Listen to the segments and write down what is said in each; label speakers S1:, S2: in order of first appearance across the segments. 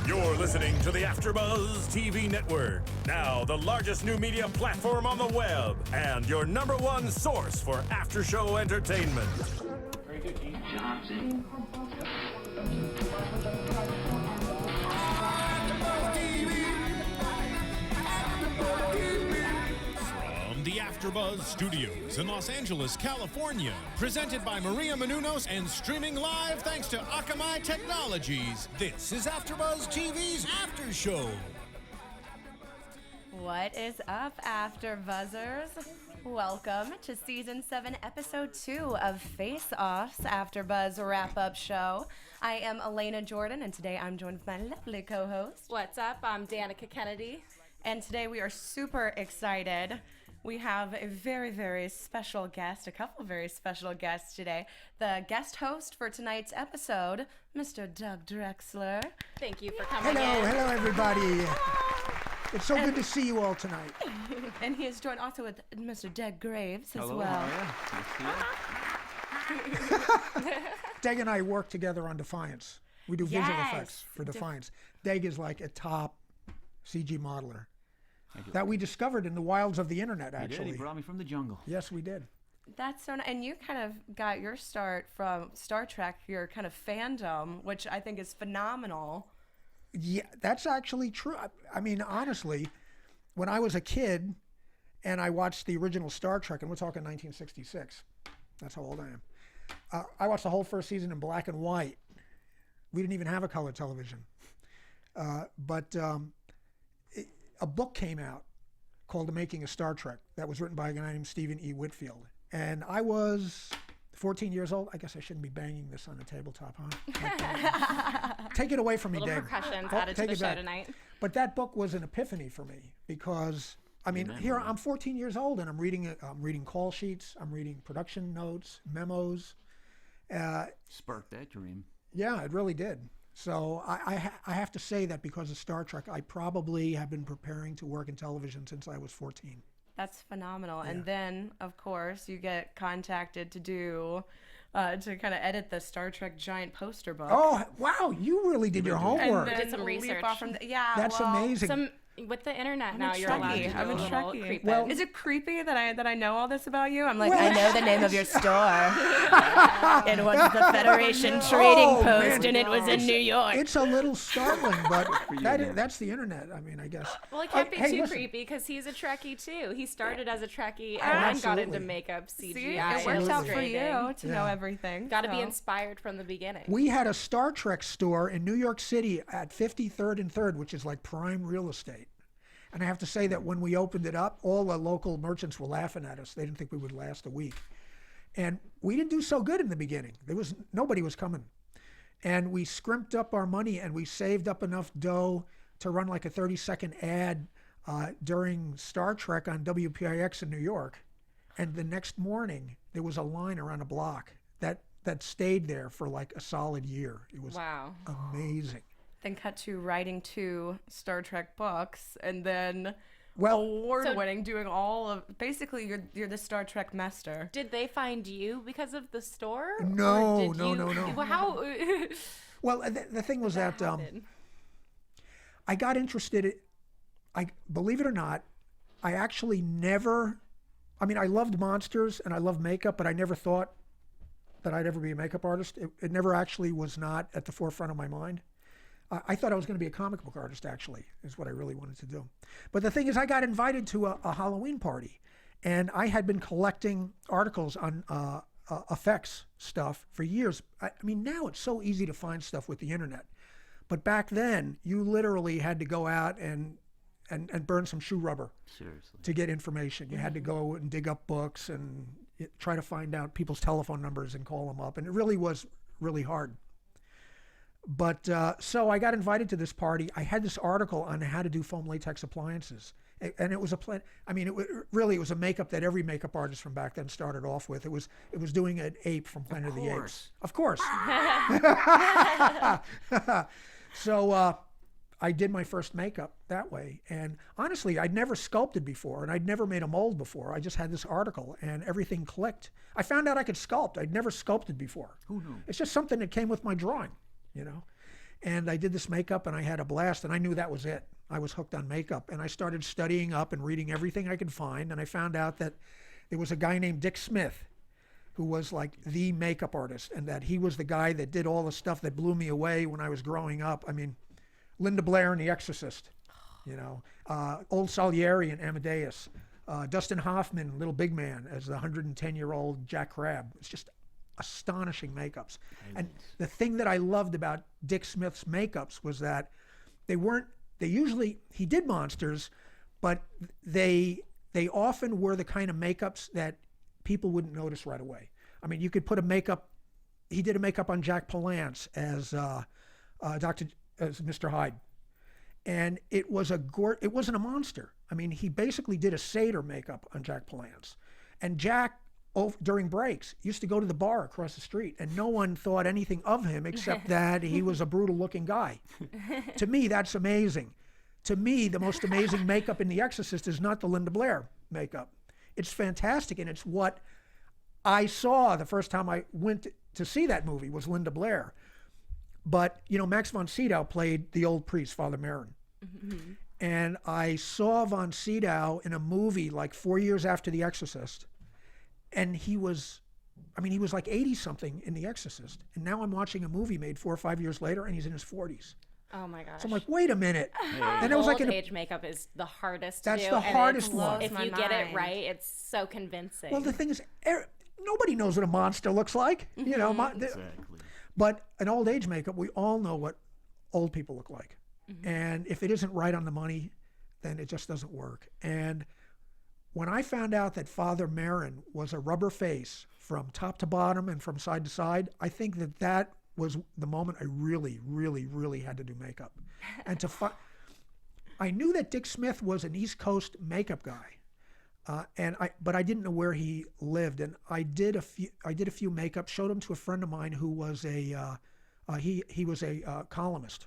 S1: You're listening to the AFTERBUZZ TV network, now the largest new media platform on the web, and your #1 source for after-show entertainment.
S2: Very good, Keith. Johnson.
S1: From the AFTERBUZZ Studios in Los Angeles, California, presented by Maria Menounos and streaming live thanks to Akamai Technologies, this is AFTERBUZZ TV's After Show.
S3: What is up, AfterBuzzers? Welcome to Season 7, Episode 2 of Face Off's AfterBuzz Wrap-Up Show. I am Alana Jordan, and today I'm joined with my lovely co-host.
S4: What's up? I'm Danica Kennedy.
S3: And today we are super excited. We have a very, very special guest, a couple of very special guests today. The guest host for tonight's episode, Mr. Doug Drextler.
S4: Thank you for coming in.
S5: Hello everybody. It's so good to see you all tonight.
S3: And he is joined also with Mr. Doug Graves as
S2: Hello,
S3: well.
S2: how are you?
S5: Deg and I work together on Defiance. We do visual
S3: Yes.
S5: effects for Defiance. Deg is like a top CG modeler that we discovered in the wilds of the internet,
S2: He did.
S5: actually.
S2: He brought me from the jungle.
S5: Yes, we did.
S3: That's so nice. And you kind of got your start from Star Trek, your kind of fandom, which I think is phenomenal.
S5: Yeah, that's actually true. I mean, honestly, when I was a kid and I watched the original Star Trek, and we're talking 1966, that's how old I am. I watched the whole first season in black and white. We didn't even have a color television. But a book came out called The Making of Star Trek that was written by a guy named Stephen E. Whitfield. And I was 14 years old. I guess I shouldn't be banging this on the tabletop, huh? Take it away from me,
S4: Little
S5: Dave.
S4: percussions
S5: Oh,
S4: added to
S5: take
S4: the
S5: it
S4: show
S5: back.
S4: tonight.
S5: But that book was an epiphany for me because, I mean, here I'm 14 years old and I'm reading call sheets, I'm reading production notes, memos.
S2: Sparked that dream.
S5: Yeah, it really did. So I have to say that because of Star Trek, I probably have been preparing to work in television since I was 14.
S3: That's phenomenal. And then, of course, you get contacted to do, to kind of edit the Star Trek giant poster book.
S5: Oh, wow, you really did your homework.
S4: Did some
S3: leap
S4: research.
S3: off from yeah,
S5: That's
S3: well,
S5: amazing.
S4: With the internet
S3: I'm
S4: now,
S3: a
S4: you're allowed to
S3: Trekkie.
S4: do
S3: I'm a
S4: a little
S3: Trekkie.
S4: creep
S5: Well-
S4: in.
S3: Is it creepy that I know all this about you? I'm like,
S5: Well-
S3: I know the name of your store. It was the Federation Trading
S5: Oh,
S3: Post,
S5: man.
S3: and it was in New York.
S5: It's a little startling, but
S2: you,
S5: that
S2: man.
S5: that's the internet. I mean, I guess.
S4: Well, it can't be
S5: Hey,
S4: too
S5: listen.
S4: creepy because he's a Trekkie too. He started as a Trekkie and then got into
S5: Absolutely.
S4: makeup, CGI,
S3: See, it worked out for you
S4: illustrating.
S3: to know everything.
S4: Got to be
S3: so.
S4: inspired from the beginning.
S5: We had a Star Trek store in New York City at 53rd and 3rd, which is like prime real estate. And I have to say that when we opened it up, all the local merchants were laughing at us. They didn't think we would last a week. And we didn't do so good in the beginning. Nobody was coming. And we scrimped up our money and we saved up enough dough to run like a 30-second ad during Star Trek on WPIX in New York. And the next morning, there was a line around a block that stayed there for like a solid year. It was
S4: Wow.
S5: amazing.
S3: Then cut to writing 2 Star Trek books, and then
S5: Well,
S3: award-winning, doing all of. Basically, you're the Star Trek master.
S4: Did they find you because of the store?
S5: No,
S4: Or did
S5: no,
S4: you-
S5: no, no.
S4: Well, how?
S5: well, the thing was that I got interested. I believe it or not, I actually never. I mean, I loved monsters and I loved makeup, but I never thought that I'd ever be a makeup artist. It never actually was not at the forefront of my mind. I thought I was going to be a comic book artist, actually, is what I really wanted to do. But the thing is, I got invited to a Halloween party, and I had been collecting articles on effects stuff for years. I mean, now it's so easy to find stuff with the internet. But back then, you literally had to go out and burn some shoe rubber
S2: Seriously.
S5: to get information. You had to go and dig up books and try to find out people's telephone numbers and call them up. And it really was really hard. But so I got invited to this party. I had this article on how to do foam latex appliances. And it was a plan. I mean, it was a makeup that every makeup artist from back then started off with. It was doing an ape from Planet of the Apes. Of course. So I did my first makeup that way. And honestly, I'd never sculpted before, and I'd never made a mold before. I just had this article, and everything clicked. I found out I could sculpt. I'd never sculpted before.
S2: Who knew?
S5: It's just something that came with my drawing, you know. And I did this makeup, and I had a blast, and I knew that was it. I was hooked on makeup, and I started studying up and reading everything I could find, and I found out that there was a guy named Dick Smith who was like the makeup artist, and that he was the guy that did all the stuff that blew me away when I was growing up. I mean, Linda Blair in The Exorcist, you know, old Salieri in Amadeus, Dustin Hoffman, Little Big Man, as the 110-year-old Jack Crabbe. It's just astonishing makeups. And the thing that I loved about Dick Smith's makeups was that he did monsters, but they often were the kind of makeups that people wouldn't notice right away. I mean, you could put he did a makeup on Jack Palance as Mr. Hyde. And it wasn't a monster. I mean, he basically did a satyr makeup on Jack Palance. And Jack, during breaks, used to go to the bar across the street, and no one thought anything of him except that he was a brutal-looking guy. To me, that's amazing. To me, the most amazing makeup in The Exorcist is not the Linda Blair makeup. It's fantastic, and it's what I saw the first time I went to see that movie was Linda Blair. But, you know, Max von Sydow played the old priest, Father Merrin. Mm-hmm. And I saw von Sydow in a movie like 4 years after The Exorcist. And he was like 80-something in The Exorcist. And now I'm watching a movie made 4 or 5 years later, and he's in his 40s.
S4: Oh my gosh.
S5: So I'm like, wait a minute.
S4: And it was like age makeup is the hardest to do.
S5: That's the hardest one.
S4: If you get it right, it's so convincing.
S5: Well, the thing is, nobody knows what a monster looks like. Mm-hmm. You know,
S2: exactly.
S5: But an old age makeup, we all know what old people look like. Mm-hmm. And if it isn't right on the money, then it just doesn't work. And when I found out that Father Merrin was a rubber face from top to bottom and from side to side, I think that was the moment I really, really, really had to do makeup. And I knew that Dick Smith was an East Coast makeup guy. But I didn't know where he lived, and I did a few makeup. Showed him to a friend of mine who was he was a columnist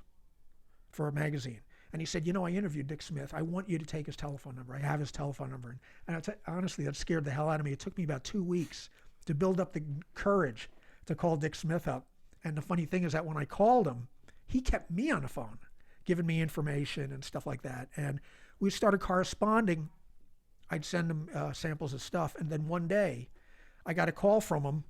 S5: for a magazine, and he said, you know, I interviewed Dick Smith. I want you to take his telephone number. I have his telephone number, and honestly, that scared the hell out of me. It took me about 2 weeks to build up the courage to call Dick Smith up. And the funny thing is that when I called him, he kept me on the phone, giving me information and stuff like that, and we started corresponding. I'd send him samples of stuff, and then one day I got a call from him.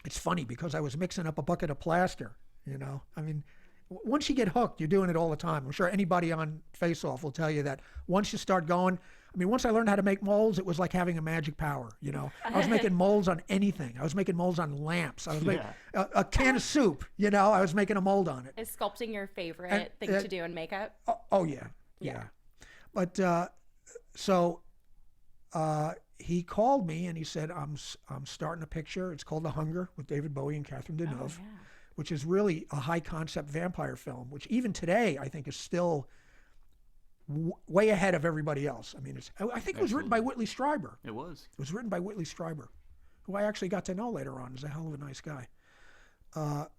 S5: It's funny because I was mixing up a bucket of plaster, you know. I mean, once you get hooked, you're doing it all the time. I'm sure anybody on Face Off will tell you that once you start going, I mean, once I learned how to make molds, it was like having a magic power, you know. I was making molds on anything. I was making molds on lamps. I was making a can of soup, you know. I was making a mold on it.
S4: Is sculpting your favorite thing to do in makeup?
S5: Oh yeah. But so he called me and he said, I'm starting a picture. It's called The Hunger with David Bowie and Catherine Deneuve, which is really a high concept vampire film, which even today I think is still way ahead of everybody else. I mean, I think it was written by Whitley Strieber.
S2: It was.
S5: It was written by Whitley Strieber, who I actually got to know later on. He's a hell of a nice guy.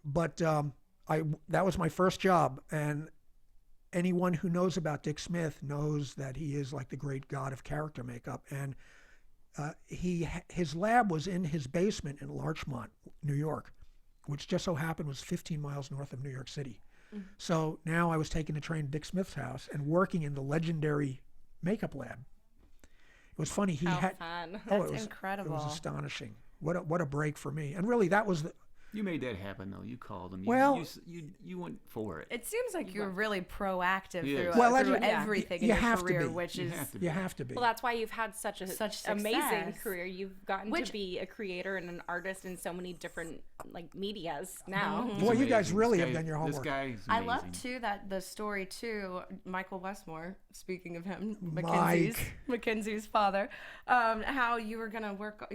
S5: But that was my first job, and anyone who knows about Dick Smith knows that he is like the great god of character makeup. And his lab was in his basement in Larchmont, New York, which just so happened was 15 miles north of New York City. Mm-hmm. So now I was taking the train to Dick Smith's house and working in the legendary makeup lab. It was funny.
S4: Fun.
S3: That's incredible.
S5: It was astonishing. What a break for me. And really, that was
S2: You made that happen, though. You called him. You went for it.
S3: It seems like you're really proactive
S2: Yes.
S3: through everything in your career, which is...
S5: You have to be.
S4: Well, that's why you've had such amazing
S3: success.
S4: career. You've gotten to be a creator and an artist in so many different medias now.
S5: Mm-hmm. Boy, you guys really have done your homework.
S2: This guy's amazing.
S3: I love, too, that the story, too, Michael Westmore, speaking of him, Mackenzie's father, how you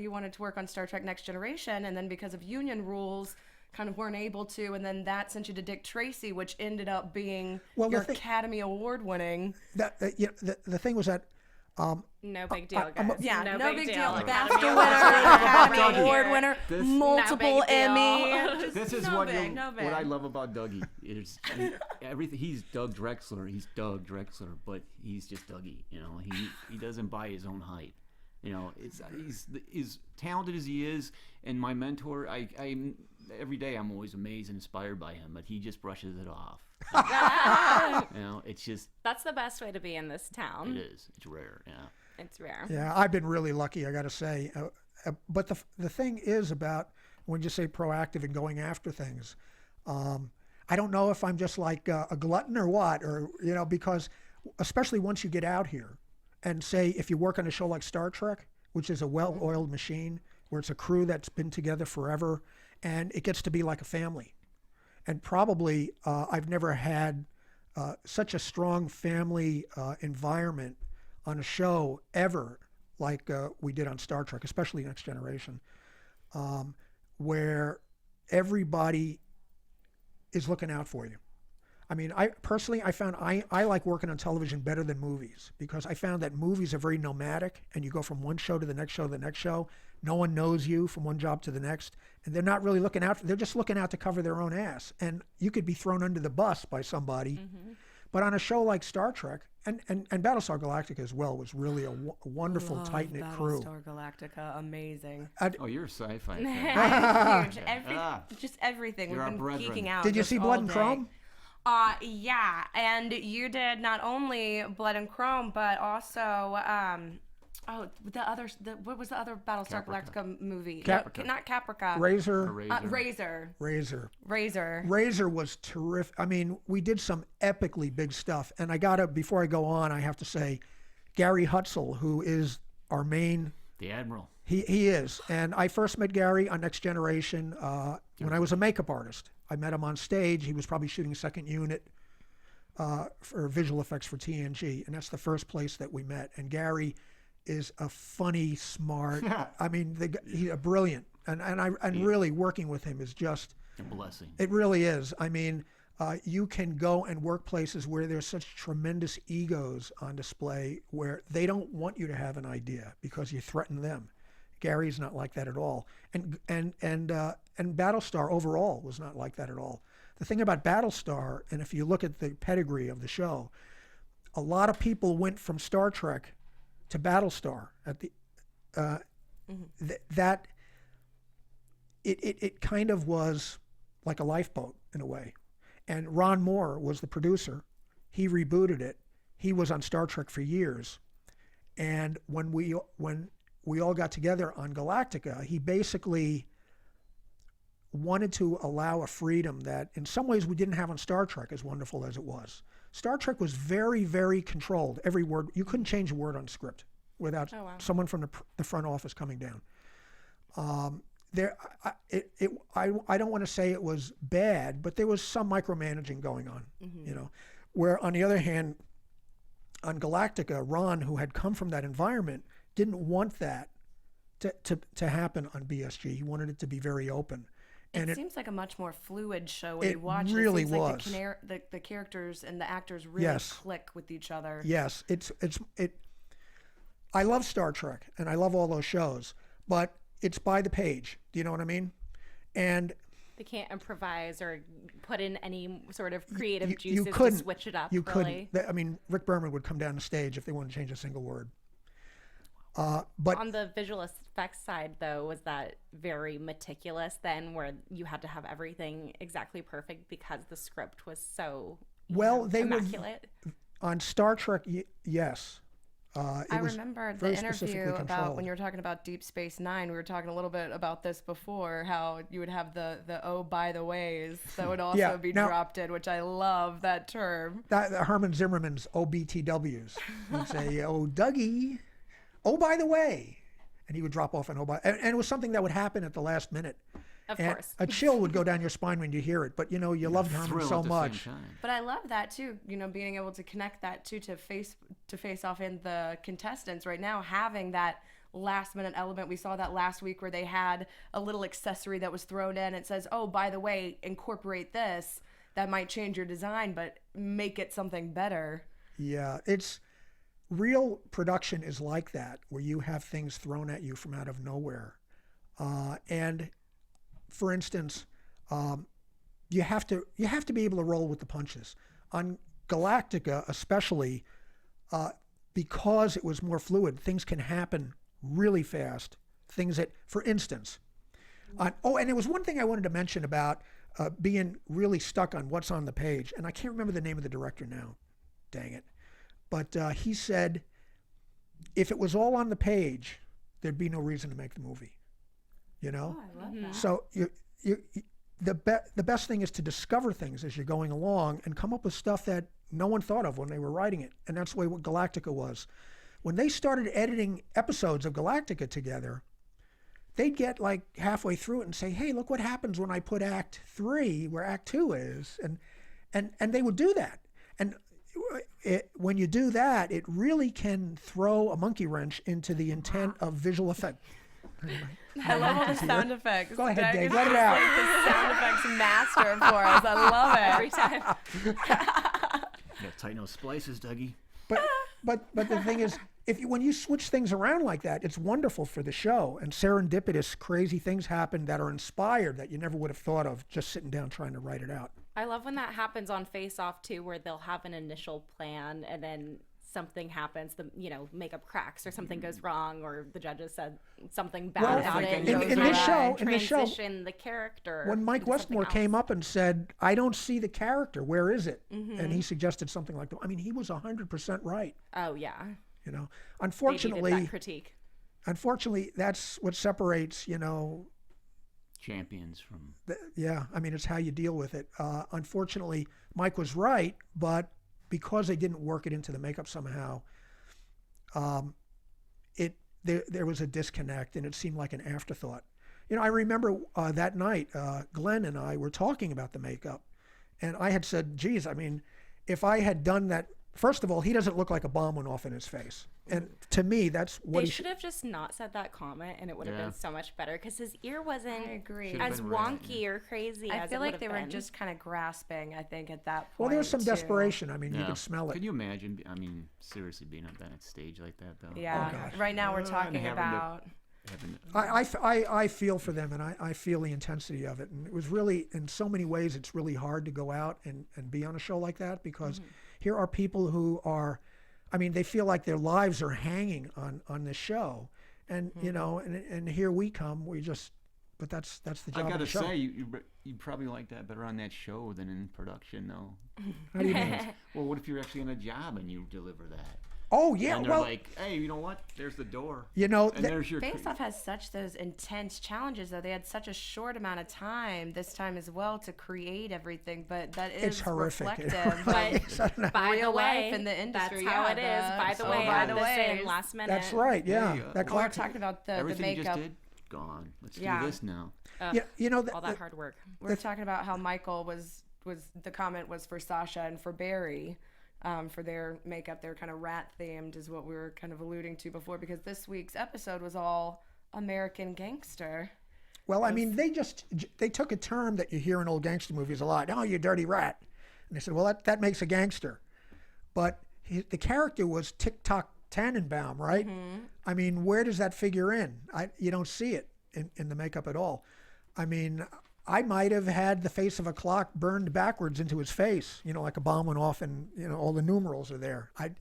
S3: wanted to work on Star Trek Next Generation, and then because of union rules, kind of weren't able to, and then that sent you to Dick Tracy, which ended up being your Academy Award winning.
S5: The thing was that
S4: no big deal, guys.
S3: No big deal.
S4: Academy
S3: BAFTA winner, Academy Award winner, multiple Emmy.
S2: This is what I love about Dougie. Is everything. He's Doug Drexler. He's Doug Drexler, but he's just Dougie. You know, he doesn't buy his own hype. You know, he's talented as he is, and my mentor. I every day I'm always amazed and inspired by him, but he just brushes it off. You know, it's just
S4: that's the best way to be in this town.
S2: It is. It's rare. Yeah.
S4: It's rare.
S5: Yeah, I've been really lucky, I got to say. But the thing is about when you say proactive and going after things, I don't know if I'm just like a glutton or what, or you know, because especially once you get out here, and say if you work on a show like Star Trek, which is a well-oiled machine, where it's a crew that's been together forever, and it gets to be like a family. And probably I've never had such a strong family environment on a show ever like we did on Star Trek, especially Next Generation, where everybody is looking out for you. I mean, I found I like working on television better than movies, because I found that movies are very nomadic, and you go from one show to the next show to the next show. No one knows you from one job to the next, and they're not really looking out. They're just looking out to cover their own ass, and you could be thrown under the bus by somebody. Mm-hmm. But on a show like Star Trek, and Battlestar Galactica as well, was really a wonderful, tight-knit crew.
S3: Battlestar Galactica, amazing.
S2: You're a sci-fi fan.
S3: Huge. Just everything.
S2: You're
S3: We've been
S2: our
S3: geeking
S2: brethren.
S3: out.
S5: Did you
S3: just
S5: see
S3: all
S5: Blood and
S3: day.
S5: Chrome?
S3: Yeah, and you did not only Blood and Chrome, but also what was the other Battlestar Galactica movie? Not Caprica.
S5: Razor.
S3: Razor
S5: Was terrific. I mean, we did some epically big stuff, and before I go on, I have to say, Gary Hutsul, who is our main.
S2: The Admiral.
S5: He is, and I first met Gary on Next Generation when I was a makeup artist. I met him on stage. He was probably shooting second unit for visual effects for TNG, and that's the first place that we met. And Gary is a funny, smart. I mean, he's a brilliant, and really working with him is just
S2: a blessing.
S5: It really is. I mean, you can go and work places where there's such tremendous egos on display, where they don't want you to have an idea because you threaten them. Gary's not like that at all, and Battlestar overall was not like that at all. The thing about Battlestar, and if you look at the pedigree of the show, a lot of people went from Star Trek to Battlestar at the it kind of was like a lifeboat in a way. And Ron Moore was the producer. He rebooted it. He was on Star Trek for years, and when we all got together on Galactica, he basically wanted to allow a freedom that in some ways we didn't have on Star Trek, as wonderful as it was. Star Trek was very, very controlled. Every word, you couldn't change a word on script without someone from the front office coming down. I don't want to say it was bad, but there was some micromanaging going on, you know. Where on the other hand, on Galactica, Ron, who had come from that environment, didn't want that to happen on BSG. He wanted it to be very open. And
S3: it seems like a much more fluid show when you watch
S5: really
S3: it. It
S5: was.
S3: Like the characters and the actors really click with each other.
S5: Yes, I love Star Trek and I love all those shows, but it's by the page. Do you know what I mean? And
S4: they can't improvise or put in any sort of creative juices
S5: you couldn't,
S4: to switch it up.
S5: You
S4: really.
S5: couldn't. I mean, Rick Berman would come down the stage if they wouldn't change a single word. But
S4: on the visual effects side, though, was that very meticulous then, where you had to have everything exactly perfect because the script was so immaculate?
S5: On Star Trek, yes.
S3: I remember the interview about when you were talking about Deep Space Nine. We were talking a little bit about this before, how you would have the oh, by the ways that would also be dropped in, which I love that term.
S5: Herman Zimmerman's OBTWs. He'd say, oh, Dougie. Oh, by the way, and he would drop off an and it was something that would happen at the last minute.
S4: Of course.
S5: A chill would go down your spine when you hear it, but you know, you loved Herman so much.
S3: But I love that too, you know, being able to connect that too to face off in the contestants right now, having that last minute element. We saw that last week where they had a little accessory that was thrown in. It says, oh, by the way, incorporate this. That might change your design, but make it something better.
S5: Yeah, real production is like that, where you have things thrown at you from out of nowhere. And for instance, you have to be able to roll with the punches. On Galactica, especially, because it was more fluid, things can happen really fast. Things that, for instance, and there was one thing I wanted to mention about being really stuck on what's on the page, and I can't remember the name of the director now. Dang it. But he said, if it was all on the page, there'd be no reason to make the movie. You know?
S3: Oh, I love that.
S5: So the best thing is to discover things as you're going along and come up with stuff that no one thought of when they were writing it. And that's the way what Galactica was. When they started editing episodes of Galactica together, they'd get like halfway through it and say, hey, look what happens when I put Act 3 where Act 2 is. And they would do that. And when you do that, it really can throw a monkey wrench into the intent of visual effect.
S3: I love all the sound effects.
S5: Go ahead,
S3: Doug
S5: Dave.
S3: is
S5: Let it
S3: just
S5: out.
S3: like the sound effects master for us. I love it.
S4: Every time.
S2: You gotta tighten those splices, Dougie.
S5: But the thing is, when you switch things around like that, it's wonderful for the show. And serendipitous, crazy things happen that are inspired that you never would have thought of just sitting down trying to write it out.
S4: I love when that happens on Face Off too, where they'll have an initial plan and then something happens, the makeup cracks or something goes wrong, or the judges said something bad about it.
S5: In this show,
S4: transition the character.
S5: When Mike
S4: into something
S5: Westmore
S4: else.
S5: came up and said, I don't see the character, where is it? And he suggested something like that. I mean, he was 100% right.
S4: Oh yeah.
S5: You know,
S4: They needed that critique.
S5: unfortunately, that's what separates,
S2: Champions from.
S5: yeah, I mean, it's how you deal with it. Unfortunately, Mike was right, but because they didn't work it into the makeup somehow, there was a disconnect, and it seemed like an afterthought. I remember that night, Glenn and I were talking about the makeup, and I had said, geez, I mean, if I had done that, first of all, he doesn't look like a bomb went off in his face. And to me, that's what
S4: They should have just not said that comment, and it would have been so much better, because his ear wasn't
S3: I agree.
S2: Should've
S4: as
S2: been red,
S4: wonky or crazy
S3: I
S4: as
S3: feel
S4: it
S3: like
S4: would
S3: they
S4: have
S3: were
S4: been.
S3: just kind of grasping, I think, at that point.
S5: Well, there was some
S3: too.
S5: desperation. I mean, you
S2: Yeah.
S5: could smell it.
S2: Can you imagine? I mean, seriously, being up on that stage like that, though.
S3: Yeah.
S5: Oh, gosh.
S3: Right now we're
S2: And
S3: talking
S2: having to-
S3: about.
S5: I feel for them, and I feel the intensity of it. And it was really, in so many ways, it's really hard to go out and be on a show like that, because here are people who are, I mean, they feel like their lives are hanging on this show. And, and here we come, but that's the job
S2: I
S5: of
S2: gotta
S5: the show.
S2: say, you probably like that better on that show than in production, though.
S5: How do you mean?
S2: Well, what if you're actually on a job and you deliver that?
S5: Oh, yeah,
S2: And they're
S5: well,
S2: like, hey, you know what? There's the door.
S5: and
S2: there's your.
S3: Face Off has such those intense challenges, though. They had such a short amount of time this time as well to create everything, but that is
S5: it's horrific.
S3: reflective.
S4: But by
S3: real
S4: the way,
S3: life in the industry,
S4: that's how
S3: yeah,
S4: it is. By the
S3: so
S4: way,
S3: by
S4: I'm
S3: the
S4: the
S3: way,
S4: same last minute.
S5: That's right, yeah.
S2: Yeah.
S5: That
S3: Well, we're
S5: clock.
S3: talking about the
S2: Everything you
S3: makeup.
S2: just did, gone. Let's do
S3: Yeah.
S2: this now.
S5: Yeah,
S4: all that hard work.
S3: We're talking about how Michael was the comment was for Sasha and for Barry. For their makeup, they're kind of rat themed, is what we were kind of alluding to before, because this week's episode was all American Gangster.
S5: Well, I mean, they took a term that you hear in old gangster movies a lot. Oh, you dirty rat. And they said, well, that makes a gangster. But the character was Tick-Tock Tannenbaum, right? I mean, where does that figure in? You don't see it in the makeup at all. I mean, I might have had the face of a clock burned backwards into his face, like a bomb went off and, all the numerals are there. I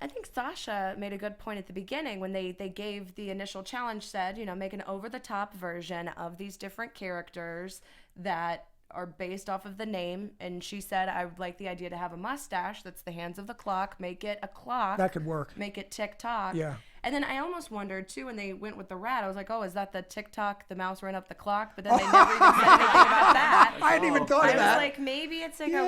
S3: think Sasha made a good point at the beginning when they gave the initial challenge, said, make an over-the-top version of these different characters that are based off of the name. And she said, I would like the idea to have a mustache that's the hands of the clock, make it a clock.
S5: That could work.
S3: Make it tick-tock.
S5: Yeah.
S3: And then I almost wondered, too, when they went with the rat, I was like, oh, is that the tick-tock, the mouse ran up the clock? But then they never even said anything about that.
S5: I hadn't even thought
S3: I
S5: of that.
S3: was like, maybe it's like
S5: Yeah.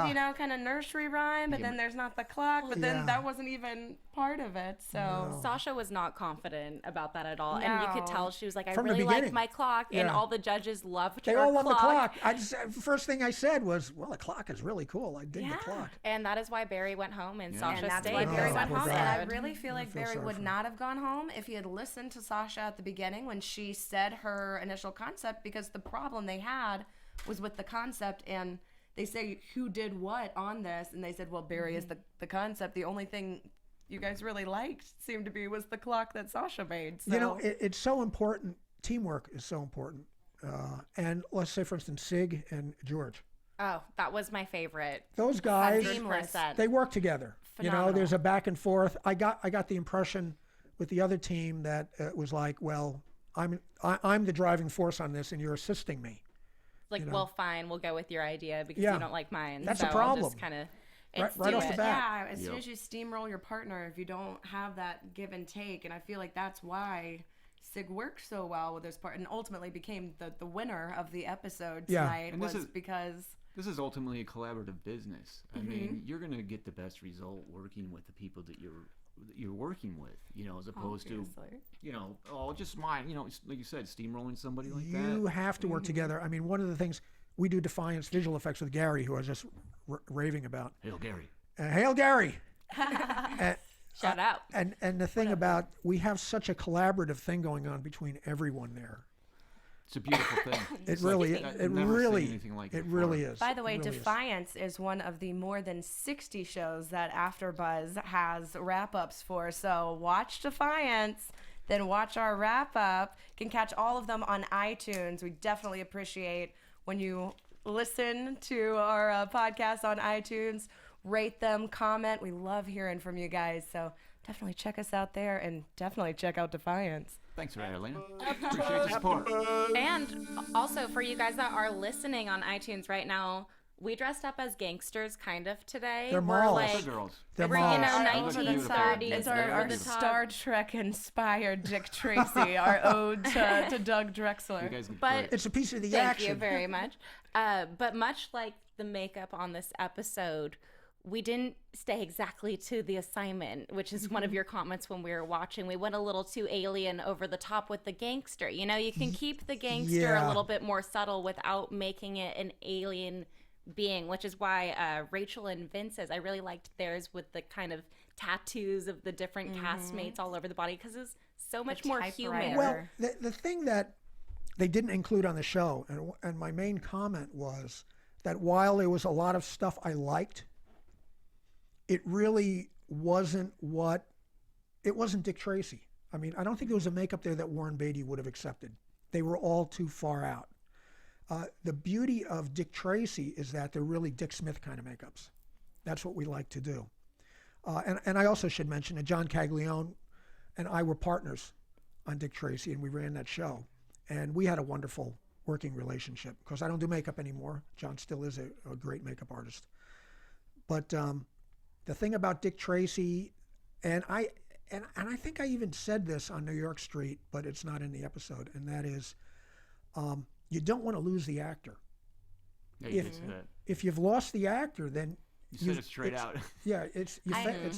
S3: a weird, kind of nursery rhyme, but then there's not the clock, but then that wasn't even part of it, so.
S4: Sasha was not confident about that at all, and you could
S3: No.
S4: tell she was like, I
S5: From the
S4: really like
S5: beginning.
S4: my clock, and
S5: Yeah.
S4: all the judges loved
S5: They
S4: her
S5: all love the
S4: clock.
S5: clock. First thing I said was, well, the clock is really cool. I dig the clock.
S4: And that is why Barry went home and Sasha
S3: And that's
S4: stayed.
S3: why Barry
S5: Oh,
S3: went
S5: poor
S3: home.
S5: guy.
S3: And I really feel like
S5: feel
S3: Barry
S5: sorry
S3: would
S5: for him.
S3: not have gone home if he had listened to Sasha at the beginning when she said her initial concept, because the problem they had was with the concept. And they say, who did what on this? And they said, well, Barry is the concept. The only thing you guys really liked seemed to be was the clock that Sasha made. So.
S5: It's so important. Teamwork is so important. And let's say, for instance, Sig and George.
S4: Oh, that was my favorite.
S5: Those guys,
S4: 100%.
S5: they work together.
S3: Phenomenal.
S5: There's a back and forth. I got the impression with the other team that was like, well, I'm the driving force on this, and you're assisting me.
S4: Like, well, fine, we'll go with your idea because
S5: Yeah.
S4: you don't like mine.
S5: That's
S4: so
S5: a problem.
S4: I'll just kind of.
S5: Right off the bat.
S3: Yeah, as soon as you steamroll your partner, if you don't have that give and take, and I feel like that's why Sig worked so well with his part, and ultimately became the winner of the episode tonight,
S2: And
S3: was because
S2: this is ultimately a collaborative business. I mean, you're going to get the best result working with the people that you're working with, as opposed to, just mine, like you said, steamrolling somebody like that.
S5: You have to work together. I mean, one of the things we do Defiance visual effects with Gary, who I was just raving about.
S2: Hail Gary.
S5: Hail Gary.
S4: Shout out.
S5: And the thing about, we have such a collaborative thing going on between everyone there.
S2: It's a beautiful thing.
S5: It really is.
S3: By the way,
S5: It really is.
S3: Defiance is one of the more than 60 shows that AfterBuzz has wrap-ups for. So watch Defiance, then watch our wrap-up. You can catch all of them on iTunes. We definitely appreciate when you listen to our podcast on iTunes. Rate them, comment. We love hearing from you guys. So definitely check us out there, and definitely check out Defiance.
S2: Thanks for that, Elena. Appreciate the support.
S4: And also for you guys that are listening on iTunes right now, we dressed up as gangsters kind of today.
S5: They're
S4: We're
S5: malls.
S4: like,
S2: Girls.
S5: They're
S4: we're,
S5: malls.
S4: 1930s.
S3: It's
S4: over
S3: our
S4: the top.
S3: Star Trek inspired Dick Tracy, our ode to Doug Drexler.
S2: You guys look
S4: But-
S2: great.
S5: It's a piece of the
S4: Thank
S5: action.
S4: you very much. But much like the makeup on this episode, we didn't stay exactly to the assignment, which is one of your comments when we were watching. We went a little too alien over the top with the gangster. You can keep the gangster
S5: Yeah.
S4: a little bit more subtle without making it an alien being, which is why Rachel and Vince's, I really liked theirs with the kind of tattoos of the different castmates all over the body, because it's so much more human.
S5: Well, the thing that they didn't include on the show, and my main comment was that while there was a lot of stuff I liked, it really wasn't Dick Tracy. I mean, I don't think there was a makeup there that Warren Beatty would have accepted. They were all too far out. The beauty of Dick Tracy is that they're really Dick Smith kind of makeups. That's what we like to do. And I also should mention that John Caglione and I were partners on Dick Tracy, and we ran that show. And we had a wonderful working relationship. Because I don't do makeup anymore. John still is a great makeup artist. But the thing about Dick Tracy, and I think I even said this on New York Street, but it's not in the episode, and that is, you don't want to lose the actor.
S2: Yeah, you did say that.
S5: If you've lost the actor, then
S2: You said it straight out.
S5: Yeah, it's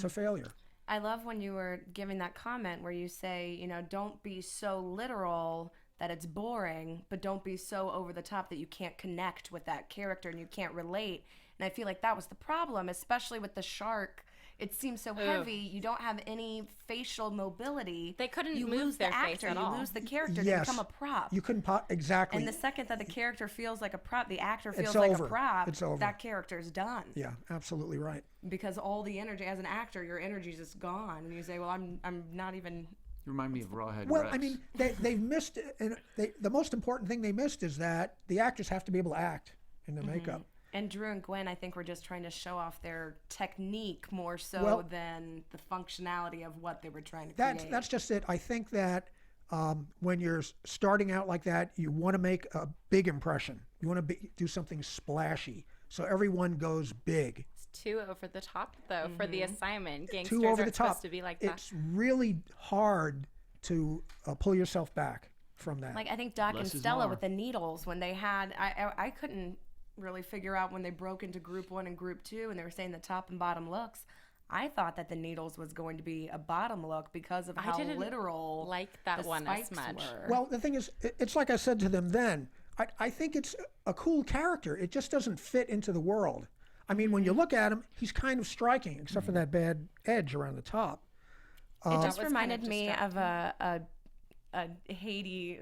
S5: a failure.
S3: I love when you were giving that comment where you say, don't be so literal that it's boring, but don't be so over the top that you can't connect with that character and you can't relate. And I feel like that was the problem, especially with the shark. It seems so heavy. You don't have any facial mobility.
S4: They couldn't
S3: you
S4: move
S3: lose
S4: their
S3: the
S4: face
S3: actor.
S4: at all.
S3: You lose the character.
S5: Yes.
S3: They become a prop.
S5: You couldn't exactly.
S3: And the second that the character feels like a prop, the actor feels
S5: It's
S3: like
S5: over.
S3: a prop,
S5: It's over.
S3: that character's done.
S5: Yeah, absolutely right.
S3: Because all the energy, as an actor, your energy's just gone. And you say, well, I'm not even...
S2: You remind me of Rawhead
S5: Well,
S2: Rex.
S5: I mean, they've missed, and the most important thing they missed is that the actors have to be able to act in their makeup.
S3: And Drew and Gwen, I think, were just trying to show off their technique more so than the functionality of what they were trying to create.
S5: That's just it. I think that when you're starting out like that, you want to make a big impression. You want to do something splashy, so everyone goes big.
S4: It's too over the top, though, for the assignment. Gangsters
S5: Too over
S4: aren't
S5: the top.
S4: supposed to be like that.
S5: It's really hard to pull yourself back from that.
S3: Like, I think Doc
S2: Less
S3: and
S2: is
S3: Stella
S2: more.
S3: with the needles, when they had... I couldn't really figure out when they broke into group 1 and group 2 and they were saying the top and bottom looks. I thought that the needles was going to be a bottom look because of how
S4: didn't
S3: literal
S4: like that
S3: the
S4: one as
S3: spikes
S4: much.
S3: were.
S5: Well, the thing is, it's like I said to them then, I think it's a cool character. It just doesn't fit into the world. I mean, when you look at him, he's kind of striking, except for that bad edge around the top.
S3: It just
S4: was
S3: reminded
S4: kind of
S3: me of a Haiti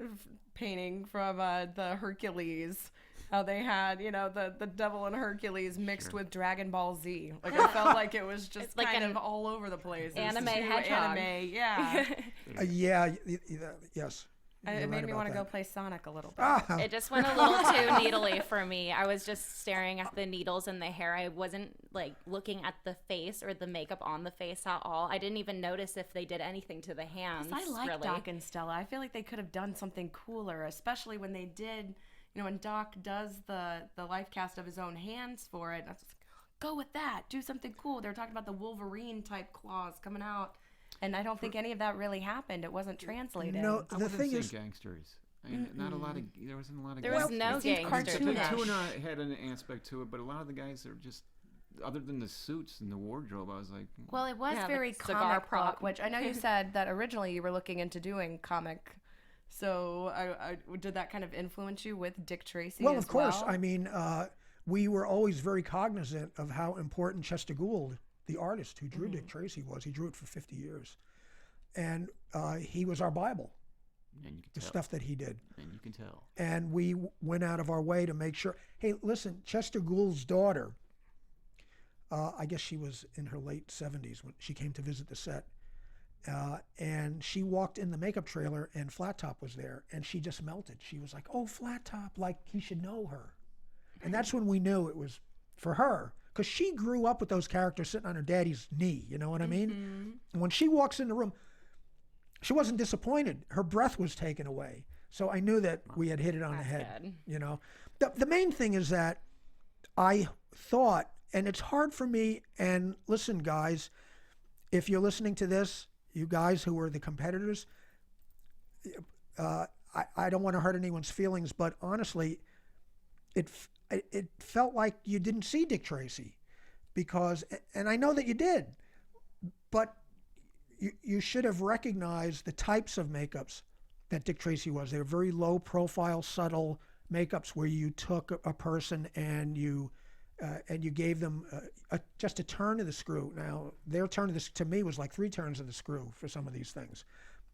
S3: painting from the Hercules. How they had, the devil and Hercules mixed with Dragon Ball Z. Like, I felt like it was just
S4: like
S3: kind
S4: an
S3: of all over the place. It was
S4: anime
S3: too
S4: hedgehog.
S3: Anime, yeah.
S5: Yeah, yes.
S3: It made me want to go play Sonic a little bit.
S5: Ah,
S4: It just went a little too needly for me. I was just staring at the needles in the hair. I wasn't like looking at the face or the makeup on the face at all. I didn't even notice if they did anything to the hands.
S3: I like
S4: really.
S3: Doc and Stella. I feel like they could have done something cooler, especially when they did, when Doc does the life cast of his own hands for it. I was just like, go with that. Do something cool. They were talking about the Wolverine type claws coming out. And I don't think any of that really happened. It wasn't translated.
S5: No,
S2: I
S5: the
S2: wouldn't
S5: thing
S2: say
S5: is,
S2: gangsters. I mean, not a lot of. There wasn't a lot of.
S4: There was
S2: gangsters.
S4: no
S3: it seemed
S4: gangsters.
S3: cartoonish.
S2: Tuna had an aspect to it, but a lot of the guys are just. Other than the suits and the wardrobe, I was like.
S3: Well, it was
S4: Yeah,
S3: very
S4: the cigar
S3: comic
S4: prop.
S3: book, which I know you said that originally you were looking into doing comic. So I did that kind of influence you with Dick Tracy
S5: well,
S3: as
S5: of course.
S3: well?
S5: I mean, we were always very cognizant of how important Chester Gould, the artist who drew Dick Tracy, was. He drew it for 50 years. And he was our Bible,
S2: And you can
S5: the
S2: tell.
S5: stuff that he did.
S2: And you can tell.
S5: And we went out of our way to make sure. Hey, listen, Chester Gould's daughter, I guess she was in her late 70s when she came to visit the set. And she walked in the makeup trailer and Flat Top was there. And she just melted. She was like, oh, Flat Top, like he should know her. And that's when we knew it was for her. Because she grew up with those characters sitting on her daddy's knee. You know what I mean? And when she walks in the room, she wasn't disappointed. Her breath was taken away. So I knew that we had hit it on the head.
S4: good.
S5: The main thing is that I thought, and it's hard for me, and listen, guys, if you're listening to this, you guys who are the competitors, I don't want to hurt anyone's feelings, but honestly, it felt like you didn't see Dick Tracy because, and I know that you did, but you should have recognized the types of makeups that Dick Tracy was. They were very low profile, subtle makeups where you took a person and you gave them just a turn of the screw. Now, their turn of to me was like 3 turns of the screw for some of these things.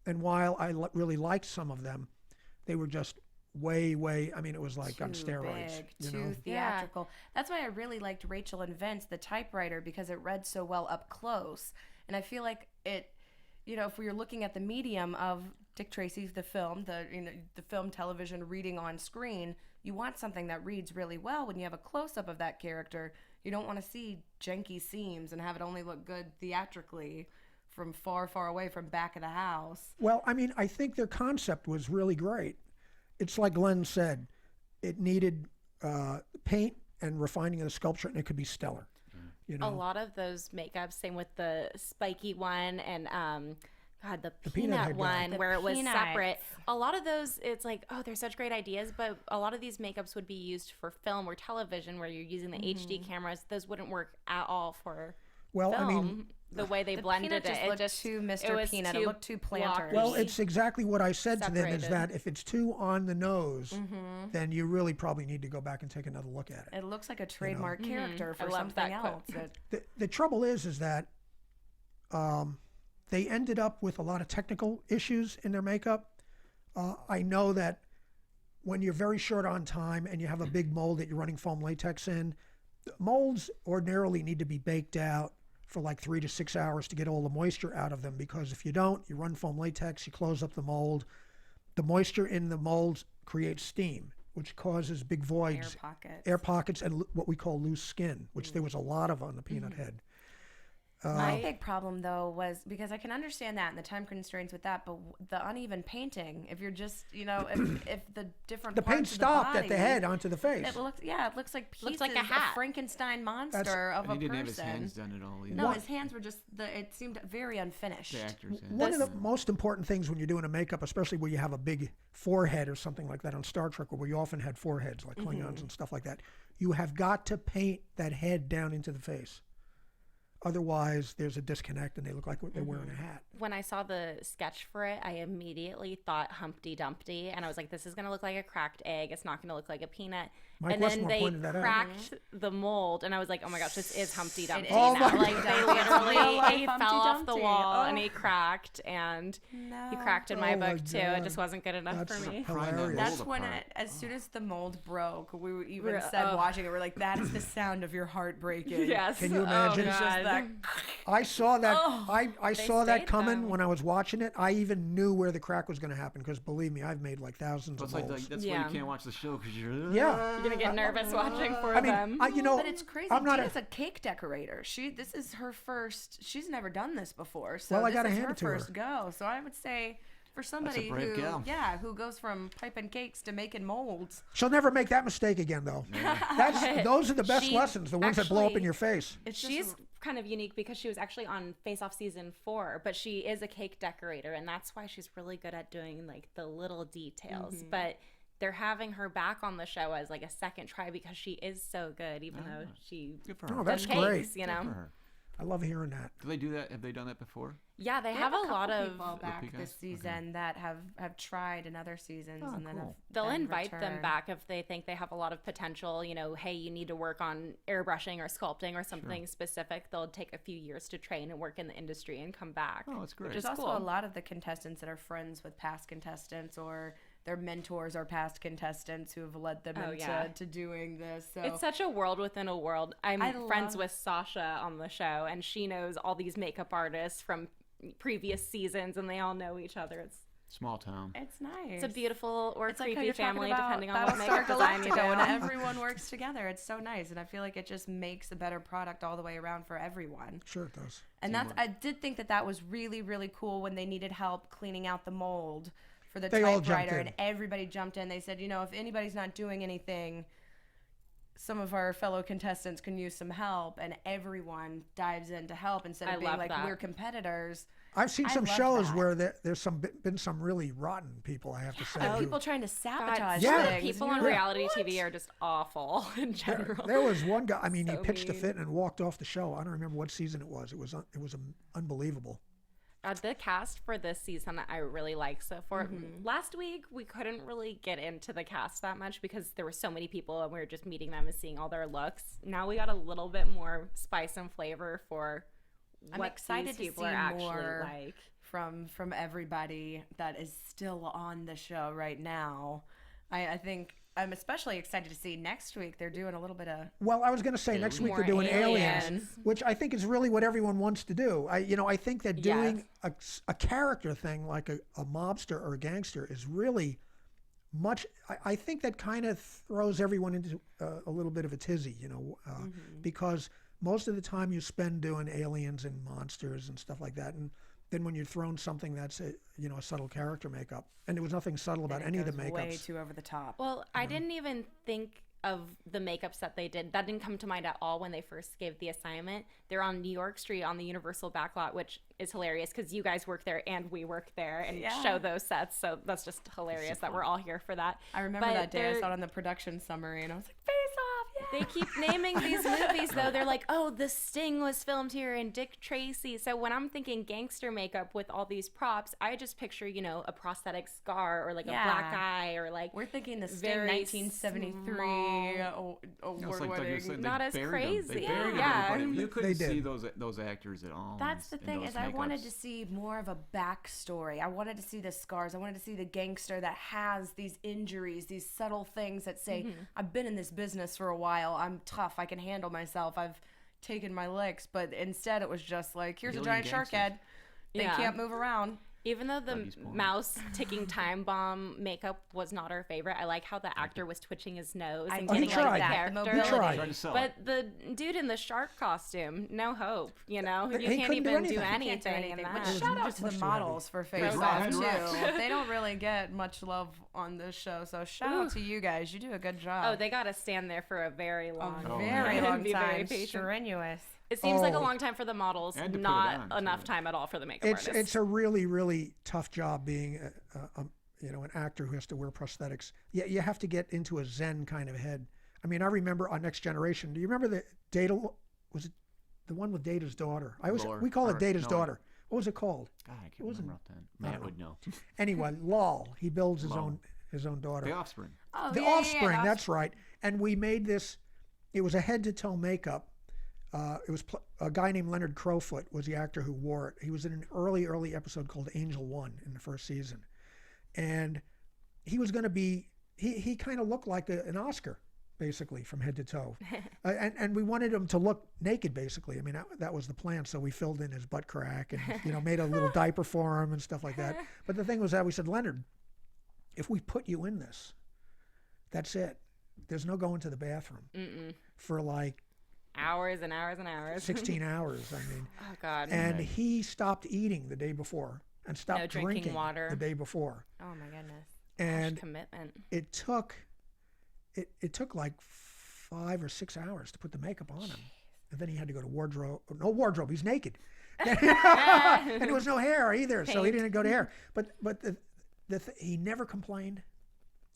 S5: And while I really liked some of them, they were just way, I mean, it was like on steroids.
S3: Big, too theatrical. That's why I really liked Rachel and Vince, the typewriter, because it read so well up close. And I feel like it, if we were looking at the medium of Dick Tracy's, the film, the film, television, reading on screen, you want something that reads really well. When you have a close-up of that character, you don't want to see janky seams and have it only look good theatrically from far, far away from back of the house.
S5: Well, I mean, I think their concept was really great. It's like Glenn said, it needed paint and refining of the sculpture, and it could be stellar.
S4: A lot of those makeups, same with the spiky one and the peanut one where it was separate. A lot of those, it's like, oh, they're such great ideas, but a lot of these makeups would be used for film or television where you're using the HD cameras. Those wouldn't work at all for film.
S5: I mean,
S4: the way they blended it,
S3: it looked too Mr. Peanut. It looked too Planters.
S5: Well, it's exactly what I said to them is
S4: Separated.
S5: that if it's too on the nose, then you really probably need to go back and take another look at it.
S3: It looks like a trademark character
S4: I
S3: for
S4: loved
S3: something
S4: that
S3: else.
S5: The trouble is that they ended up with a lot of technical issues in their makeup. I know that when you're very short on time and you have a big mold that you're running foam latex in, molds ordinarily need to be baked out for like 3 to 6 hours to get all the moisture out of them, because if you don't, you run foam latex, you close up the mold. The moisture in the molds creates steam, which causes big voids, air pockets, and what we call loose skin, which there was a lot of on the peanut head.
S3: My big problem, though, was because I can understand that and the time constraints with that, but the uneven painting, if you're just, if the different
S5: The
S3: parts
S5: paint
S3: of
S5: stopped
S3: the
S5: at the head onto the face.
S3: It looks like pieces
S4: like a hat.
S3: of Frankenstein monster of
S2: And
S3: a
S2: he didn't have
S3: person.
S2: his hands done at all either.
S3: No, his hands were just, it seemed very unfinished.
S2: The actor's hands.
S5: One of the most important things when you're doing a makeup, especially where you have a big forehead or something like that on Star Trek, where you often had foreheads like Klingons and stuff like that, you have got to paint that head down into the face. Otherwise, there's a disconnect and they look like they're wearing a hat.
S4: When I saw the sketch for it, I immediately thought Humpty Dumpty, and I was like, this is going to look like a cracked egg. It's not going to look like a peanut.
S5: Mike
S4: and
S5: Westmore
S4: then they
S5: pointed that out.
S4: cracked the mold, and I was like, oh my gosh, this is Humpty Dumpty
S3: is
S4: now.
S5: Humpty
S4: Like, they literally, he
S3: Humpty
S4: fell off the
S3: Dumpty.
S4: wall,
S3: Oh.
S4: and he cracked, and he cracked in my
S5: Oh my
S4: book, too. It
S5: God.
S4: just wasn't good enough
S5: That's
S4: for me.
S5: hilarious.
S3: That's
S2: mold
S3: when
S2: apart.
S3: as soon as the mold broke, we even
S4: We're-
S3: said watching it, we're like, that is the sound of your heart breaking.
S4: Yes.
S5: Can you
S4: Oh,
S5: imagine?
S3: It's just
S4: God.
S3: that.
S5: I saw that.
S3: Oh,
S5: I saw that
S4: stayed,
S5: coming
S4: though.
S5: when I was watching it. I even knew where the crack was going to happen because believe me, I've made like thousands
S2: That's
S5: of
S2: like
S5: molds.
S2: that's why
S4: Yeah.
S2: you can't watch the show because you're.
S5: Yeah.
S4: You're gonna get nervous watching for
S5: I mean,
S4: them.
S3: But it's crazy.
S5: I'm not
S3: Dina's a cake decorator. This is her first. She's never done this before. So
S5: Well, I
S3: this
S5: gotta
S3: is
S5: hand
S3: her
S5: it to her.
S3: first go. So I would say for somebody
S2: brave
S3: who,
S2: gal.
S3: who goes from piping cakes to making molds.
S5: She'll never make that mistake again, though. Those are the best
S4: She
S5: lessons, the ones that blow up in
S4: actually-
S5: your face.
S4: She's kind of unique because she was actually on Face Off season 4, but she is a cake decorator, and that's why she's really good at doing like the little details. But they're having her back on the show as like a second try because she is so good, even though she
S2: Good for
S5: Oh,
S2: her.
S5: that's
S4: does cakes,
S5: great.
S4: you
S2: Good for
S4: know.
S2: her.
S5: I love hearing that.
S2: Do they do that? Have they done that before?
S4: Yeah, they
S3: They
S4: have a lot
S3: couple
S4: of.
S3: people back
S2: Repeat
S3: this
S2: guys?
S3: season that have tried in other seasons and then
S2: cool.
S3: have
S4: They'll
S3: then
S4: invite them
S3: returned.
S4: back if they think they have a lot of potential. You know, hey, you need to work on airbrushing or sculpting or something specific. They'll take a few years to train and work in the industry and come back.
S2: Oh, that's great.
S4: Which is
S3: There's also
S4: cool.
S3: a lot of the contestants that are friends with past contestants or their mentors are past contestants who have led them
S4: Oh,
S3: into
S4: yeah.
S3: to doing this. So
S4: It's such a world within a world. I'm
S3: I
S4: friends
S3: love-
S4: with Sasha on the show, and she knows all these makeup artists from previous seasons, and they all know each other.
S2: Small town.
S3: it's nice.
S4: It's a beautiful or
S3: It's like how
S4: creepy
S3: you're talking
S4: family,
S3: about
S4: depending on what
S3: Battlestar
S4: makeup design you
S3: Galactica, and
S4: do.
S3: everyone works together. It's so nice, and I feel like it just makes a better product all the way around for everyone.
S5: Sure it does.
S3: And I did think that was really, really cool when they needed help cleaning out the mold for the
S5: They all jumped
S3: typewriter,
S5: in.
S3: and everybody jumped in. They said, if anybody's not doing anything, some of our fellow contestants can use some help, and everyone dives in to help instead of
S4: I
S3: being
S4: love
S3: like
S4: that.
S3: we're competitors.
S5: I've seen
S3: I
S5: some
S3: love
S5: shows
S3: that.
S5: where there's been some really rotten people, I have to say.
S3: And
S5: who-
S3: people trying to sabotage
S5: Yeah.
S3: things.
S4: People
S3: and
S4: on
S3: you're like,
S4: reality
S3: "What?"
S4: TV are just awful in general.
S5: There was one guy. I mean, he
S4: So
S5: pitched a
S4: mean.
S5: fit and walked off the show. I don't remember what season it was. It was unbelievable.
S4: The cast for this season I really like so far. Last week we couldn't really get into the cast that much because there were so many people and we were just meeting them and seeing all their looks. Now we got a little bit more spice and flavor for
S3: I'm
S4: what
S3: excited
S4: these
S3: to
S4: people
S3: see
S4: are actually
S3: more
S4: like.
S3: from everybody that is still on the show right now. I think I'm especially excited to see next week. They're doing a little bit of
S5: Well, I was going to say next week
S4: More
S5: they're doing aliens,
S4: aliens.
S5: which I think is really what everyone wants to do. I think that doing a character thing like a mobster or a gangster is really much. I think that kind of throws everyone into a little bit of a tizzy, because most of the time you spend doing aliens and monsters and stuff like that, and then when you're thrown something that's a subtle character makeup, and there was nothing subtle about any of the
S3: goes way
S5: makeups.
S3: too over the top.
S4: Well, I didn't even think of the makeups that they did. That didn't come to mind at all when they first gave the assignment. They're on New York Street on the Universal backlot, which is hilarious because you guys work there and we work there and show those sets. So that's just hilarious that we're all here for that.
S3: I remember
S4: But
S3: that day. I
S4: they're-
S3: saw it on the production summary, and I was like, "Face Off!" Yeah.
S4: They keep naming these movies though. They're like, oh, The Sting was filmed here and Dick Tracy. So when I'm thinking gangster makeup with all these props, I just picture, a prosthetic scar or like a black eye or like
S3: We're thinking the Sting
S4: very
S3: 1973
S2: No, it's
S3: award
S2: like you
S3: winning.
S2: said,
S4: Not
S2: they
S4: as
S2: buried them.
S4: crazy.
S2: They buried
S4: Yeah.
S2: everybody. You couldn't
S5: They
S2: see
S5: did.
S2: those actors at all.
S3: That's the
S2: in
S3: thing
S2: those
S3: is I wanted
S2: makeups.
S3: to see more of a backstory. I wanted to see the scars. I wanted to see the gangster that has these injuries, these subtle things that say, I've been in this business for a while. I'm tough. I can handle myself. I've taken my licks. But instead it was just like, here's a
S2: Alien
S3: giant shark
S2: gangsters.
S3: head. They
S4: Yeah.
S3: can't move around.
S4: Even though the
S2: Dougie Spawn.
S4: mouse ticking time bomb makeup was not our favorite, I like how the actor was twitching his nose and
S3: did
S4: getting
S5: like
S4: like the
S5: that. The
S4: character.
S3: mobility.
S5: tried.
S2: Tried to sell
S4: But
S2: it.
S4: the dude in the shark costume, no hope. You
S5: He
S4: can't
S5: couldn't
S4: even
S5: do
S4: do
S5: anything.
S4: anything,
S5: He
S3: Can't do
S4: in
S3: anything.
S4: that.
S3: But
S5: was
S3: shout out
S5: much
S3: to the
S5: too
S3: models for Face
S2: rock
S3: Off
S2: and
S3: too.
S2: rock.
S3: They don't really get much love on this show. So shout out to you guys. You do a good job.
S4: Oh, they got to stand there for a very long
S3: a very
S4: time.
S3: long
S4: Be very
S3: time.
S4: patient.
S3: Strenuous.
S4: It seems like a
S5: Oh.
S4: long time for the models,
S2: And to put it
S4: not
S2: on,
S4: enough
S2: too.
S4: time at all for the makeup
S5: It's
S4: artists.
S5: a really, really tough job being an actor who has to wear prosthetics. Yeah, you have to get into a Zen kind of head. I mean, I remember on Next Generation. Do you remember the Data? Was it the one with Data's daughter?
S2: Lore,
S5: We call it
S2: or-
S5: Data's
S2: no.
S5: daughter. What was it called?
S2: God, I can't
S5: wasn't-
S2: remember offhand. Matt would know.
S5: Anyway, Lol. He builds his
S2: Lol.
S5: own daughter.
S2: The Offspring.
S3: Oh,
S5: The
S3: yeah, yeah,
S5: Offspring.
S3: yeah,
S5: That's right. And we made this, it was a head-to-toe makeup. It was a guy named Leonard Crowfoot was the actor who wore it. He was in an early episode called Angel 1 in the first season. And he was going to be, he kind of looked like an Oscar, basically, from head to toe. And we wanted him to look naked, basically. I mean, that was the plan. So we filled in his butt crack and, you know, made a little diaper for him and stuff like that. But the thing was that we said, Leonard, if we put you in this, that's it. There's no going to the bathroom for like
S4: hours and hours and hours.
S5: 16 hours, I mean.
S4: Oh, God.
S5: And he stopped eating the day before and stopped drinking
S4: water
S5: the day before.
S3: Oh, my goodness.
S5: And
S4: gosh, commitment.
S5: It took like 5 or 6 hours to put the makeup on him. And then he had to go to wardrobe. No wardrobe, he's naked. And there was no hair either, so he didn't go to hair. But he never complained.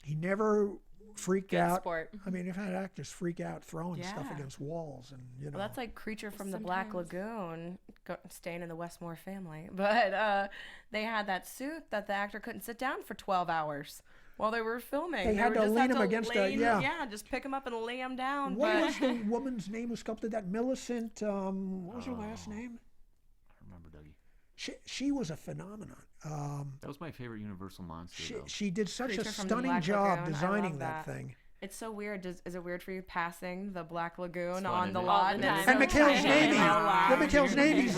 S5: He never freaked out.
S4: Sport.
S5: I mean, you've had actors freak out throwing stuff against walls, and you know.
S3: Well, that's like Creature from the Black Lagoon, staying in the Westmore family. But they had that suit that the actor couldn't sit down for 12 hours while they were filming.
S5: They had to lean him against
S3: just pick him up and lay him down.
S5: What was the woman's name who sculpted that? Millicent, what was her last name?
S2: I remember Dougie.
S5: She was a phenomenon.
S2: That was my favorite Universal monster.
S5: She did such
S3: Creature
S5: a
S3: from the
S5: stunning
S3: Black
S5: job
S3: Lagoon. I
S5: designing
S3: love
S5: that
S3: that.
S5: thing.
S3: It's so weird. Is it weird for you passing the Black Lagoon
S2: fun,
S3: on the
S2: isn't it?
S3: lot?
S4: All the time.
S5: And McHale's Navy.
S3: Wow.
S5: The McHale's Navy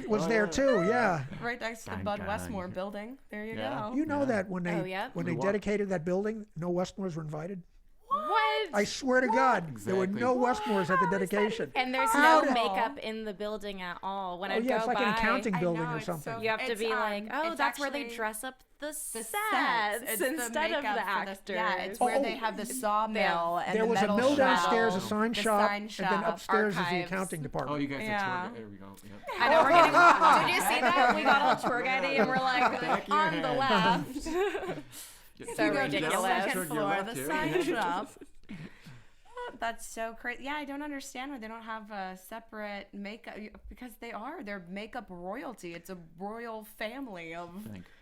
S5: was there too, yeah.
S3: Right next to the Bud Westmore building. There you go.
S5: You know that when they
S4: Oh,
S5: when they dedicated that building, no Westmores were invited?
S4: What?
S5: I swear to God, there were no Westmores at the dedication.
S4: And there's
S5: How
S4: no
S5: did-
S4: makeup in the building at all. When I go
S5: it's like
S4: by,
S5: an accounting
S3: I
S5: building
S3: know,
S5: or
S3: it's
S5: something.
S3: so-
S4: you have to
S3: It's,
S4: be like, oh,
S3: it's
S4: that's where they
S3: actually
S4: dress up the sets
S3: It's the
S4: instead of
S3: makeup
S4: the
S3: for
S4: actors.
S3: Yeah, it's where they have the sawmill and
S5: There
S3: the
S5: was a
S3: metal
S5: mill
S3: shop,
S5: downstairs, a sign
S3: the
S5: shop,
S3: sign
S5: and then
S3: shop,
S5: upstairs is the
S3: archives.
S5: accounting
S2: Oh,
S5: department.
S2: you guys
S3: Yeah.
S2: have there we go. Yep.
S4: I know we're getting. Did you see that? We got all tour guidey and we're like
S2: Back of your
S4: on the
S2: head.
S4: left.
S2: Get-
S4: So
S3: You go to the
S4: ridiculous.
S3: second
S2: Turn your
S3: floor,
S2: left
S3: the
S2: here.
S3: sign shop. That's so crazy. Yeah, I don't understand why they don't have a separate makeup, because they're makeup royalty. It's a royal family of.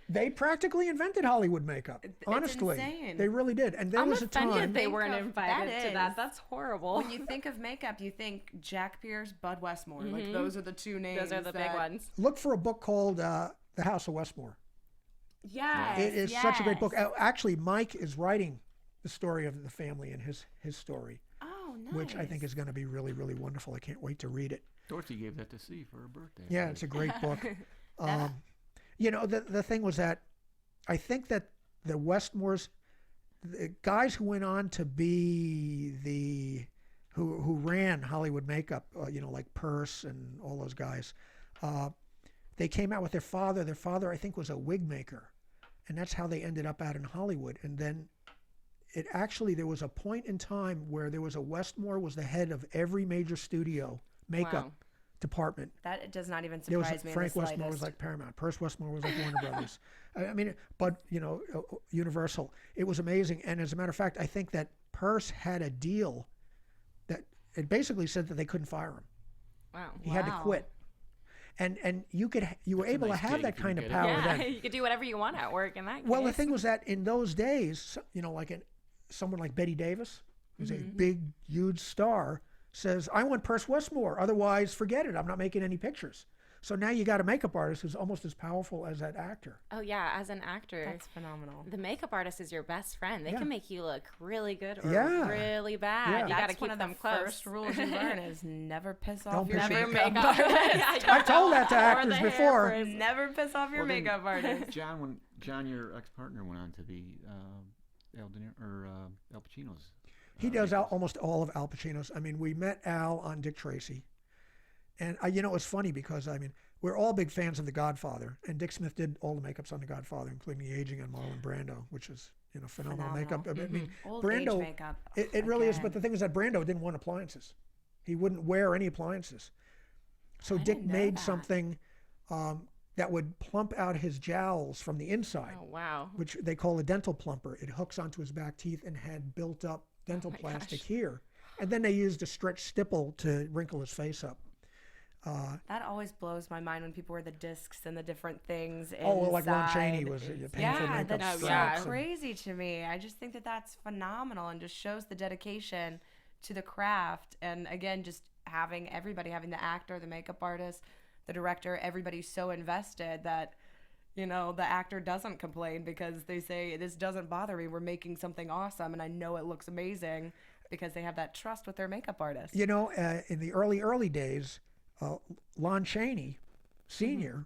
S5: They practically invented Hollywood makeup. Honestly,
S3: insane.
S5: they really did. And there
S4: I'm
S5: was a
S4: offended
S5: time.
S4: they weren't
S3: Think of-
S4: invited
S3: that
S4: to that.
S3: is-
S4: That's horrible.
S3: When you think of makeup, you think Jack Pierce, Bud Westmore. Like those are the two names.
S4: Those are the big ones.
S5: Look for a book called The House of Westmore.
S3: Yes,
S5: It is such a great book. Actually, Mike is writing the story of the family and his story,
S3: Oh, nice.
S5: which I think is going to be really, really wonderful. I can't wait to read it.
S2: Dorothy gave that to C for her birthday.
S5: Yeah, it's a great book. You know, the thing was that I think that the Westmores, the guys who went on to be who ran Hollywood makeup, you know, like Peirce and all those guys, they came out with their father. Their father, I think, was a wig maker, and that's how they ended up out in Hollywood. And then there was a point in time where there was a Westmore was the head of every major studio makeup
S4: Wow.
S5: department.
S3: That does not even
S5: There was
S3: surprise me.
S5: Frank
S3: in the
S5: Westmore was
S3: slightest.
S5: like Paramount. Peirce Westmore was like Warner Brothers. I mean, but you know, Universal. It was amazing. And as a matter of fact, I think that Peirce had a deal that it basically said that they couldn't fire him.
S4: Wow.
S5: He had to quit. And you were able
S2: nice
S5: to have
S2: gig
S5: that
S2: if you
S5: kind
S2: can
S5: of
S2: get it.
S5: power
S4: Yeah,
S5: then.
S4: you could do whatever you want at work in that
S5: Well, the
S4: case.
S5: thing was that in those days, you know, like someone like Betty Davis, who's a big, huge star, says, I want Peirce Westmore. Otherwise, forget it. I'm not making any pictures. So now you got a makeup artist who's almost as powerful as that actor.
S4: Oh yeah, as an actor,
S3: That's phenomenal.
S4: the makeup artist is your best friend. They
S5: Yeah.
S4: can make you look really good or
S5: Yeah.
S4: really bad.
S5: Yeah.
S4: You got to
S3: That's
S4: keep
S3: one of
S4: them
S3: the
S4: close.
S3: first rules you learn is never piss off
S5: Don't
S3: your
S5: piss
S4: Never
S5: your
S3: makeup
S4: makeup
S3: artist.
S4: artist.
S5: I've told that to
S4: Or
S5: actors
S4: the
S5: before.
S4: hairdresser.
S3: Never piss off your
S2: Well, then-
S3: makeup artist.
S2: John, your ex-partner went on to be Al Pacino's.
S5: He does almost all of Al Pacino's. I mean, we met Al on Dick Tracy. And, you know, it's funny because, I mean, we're all big fans of The Godfather. And Dick Smith did all the makeups on The Godfather, including the aging on Marlon Brando, which is, you know, phenomenal makeup. I mean,
S3: Old
S5: Brando,
S3: age makeup.
S5: it really is. But
S3: again.
S5: the thing is that Brando didn't want appliances. He wouldn't wear any appliances. So Dick
S3: didn't know
S5: made
S3: that.
S5: something that would plump out his jowls from the inside,
S4: Oh wow.
S5: which they call a dental plumper. It hooks onto his back teeth and had built up dental plastic here. And then they used a stretch stipple to wrinkle his face up.
S3: That always blows my mind when people wear the discs and the different things.
S5: Oh, well, like Lon
S3: inside.
S5: Chaney was painful
S3: Yeah,
S5: makeup
S3: that's
S5: straps.
S3: so crazy to me. I just think that that's phenomenal and just shows the dedication to the craft. And again, just having the actor, the makeup artist, the director, everybody's so invested that, you know, the actor doesn't complain because they say, this doesn't bother me. We're making something awesome and I know it looks amazing, because they have that trust with their makeup artist.
S5: You know, in the early days, Lon Chaney Sr.,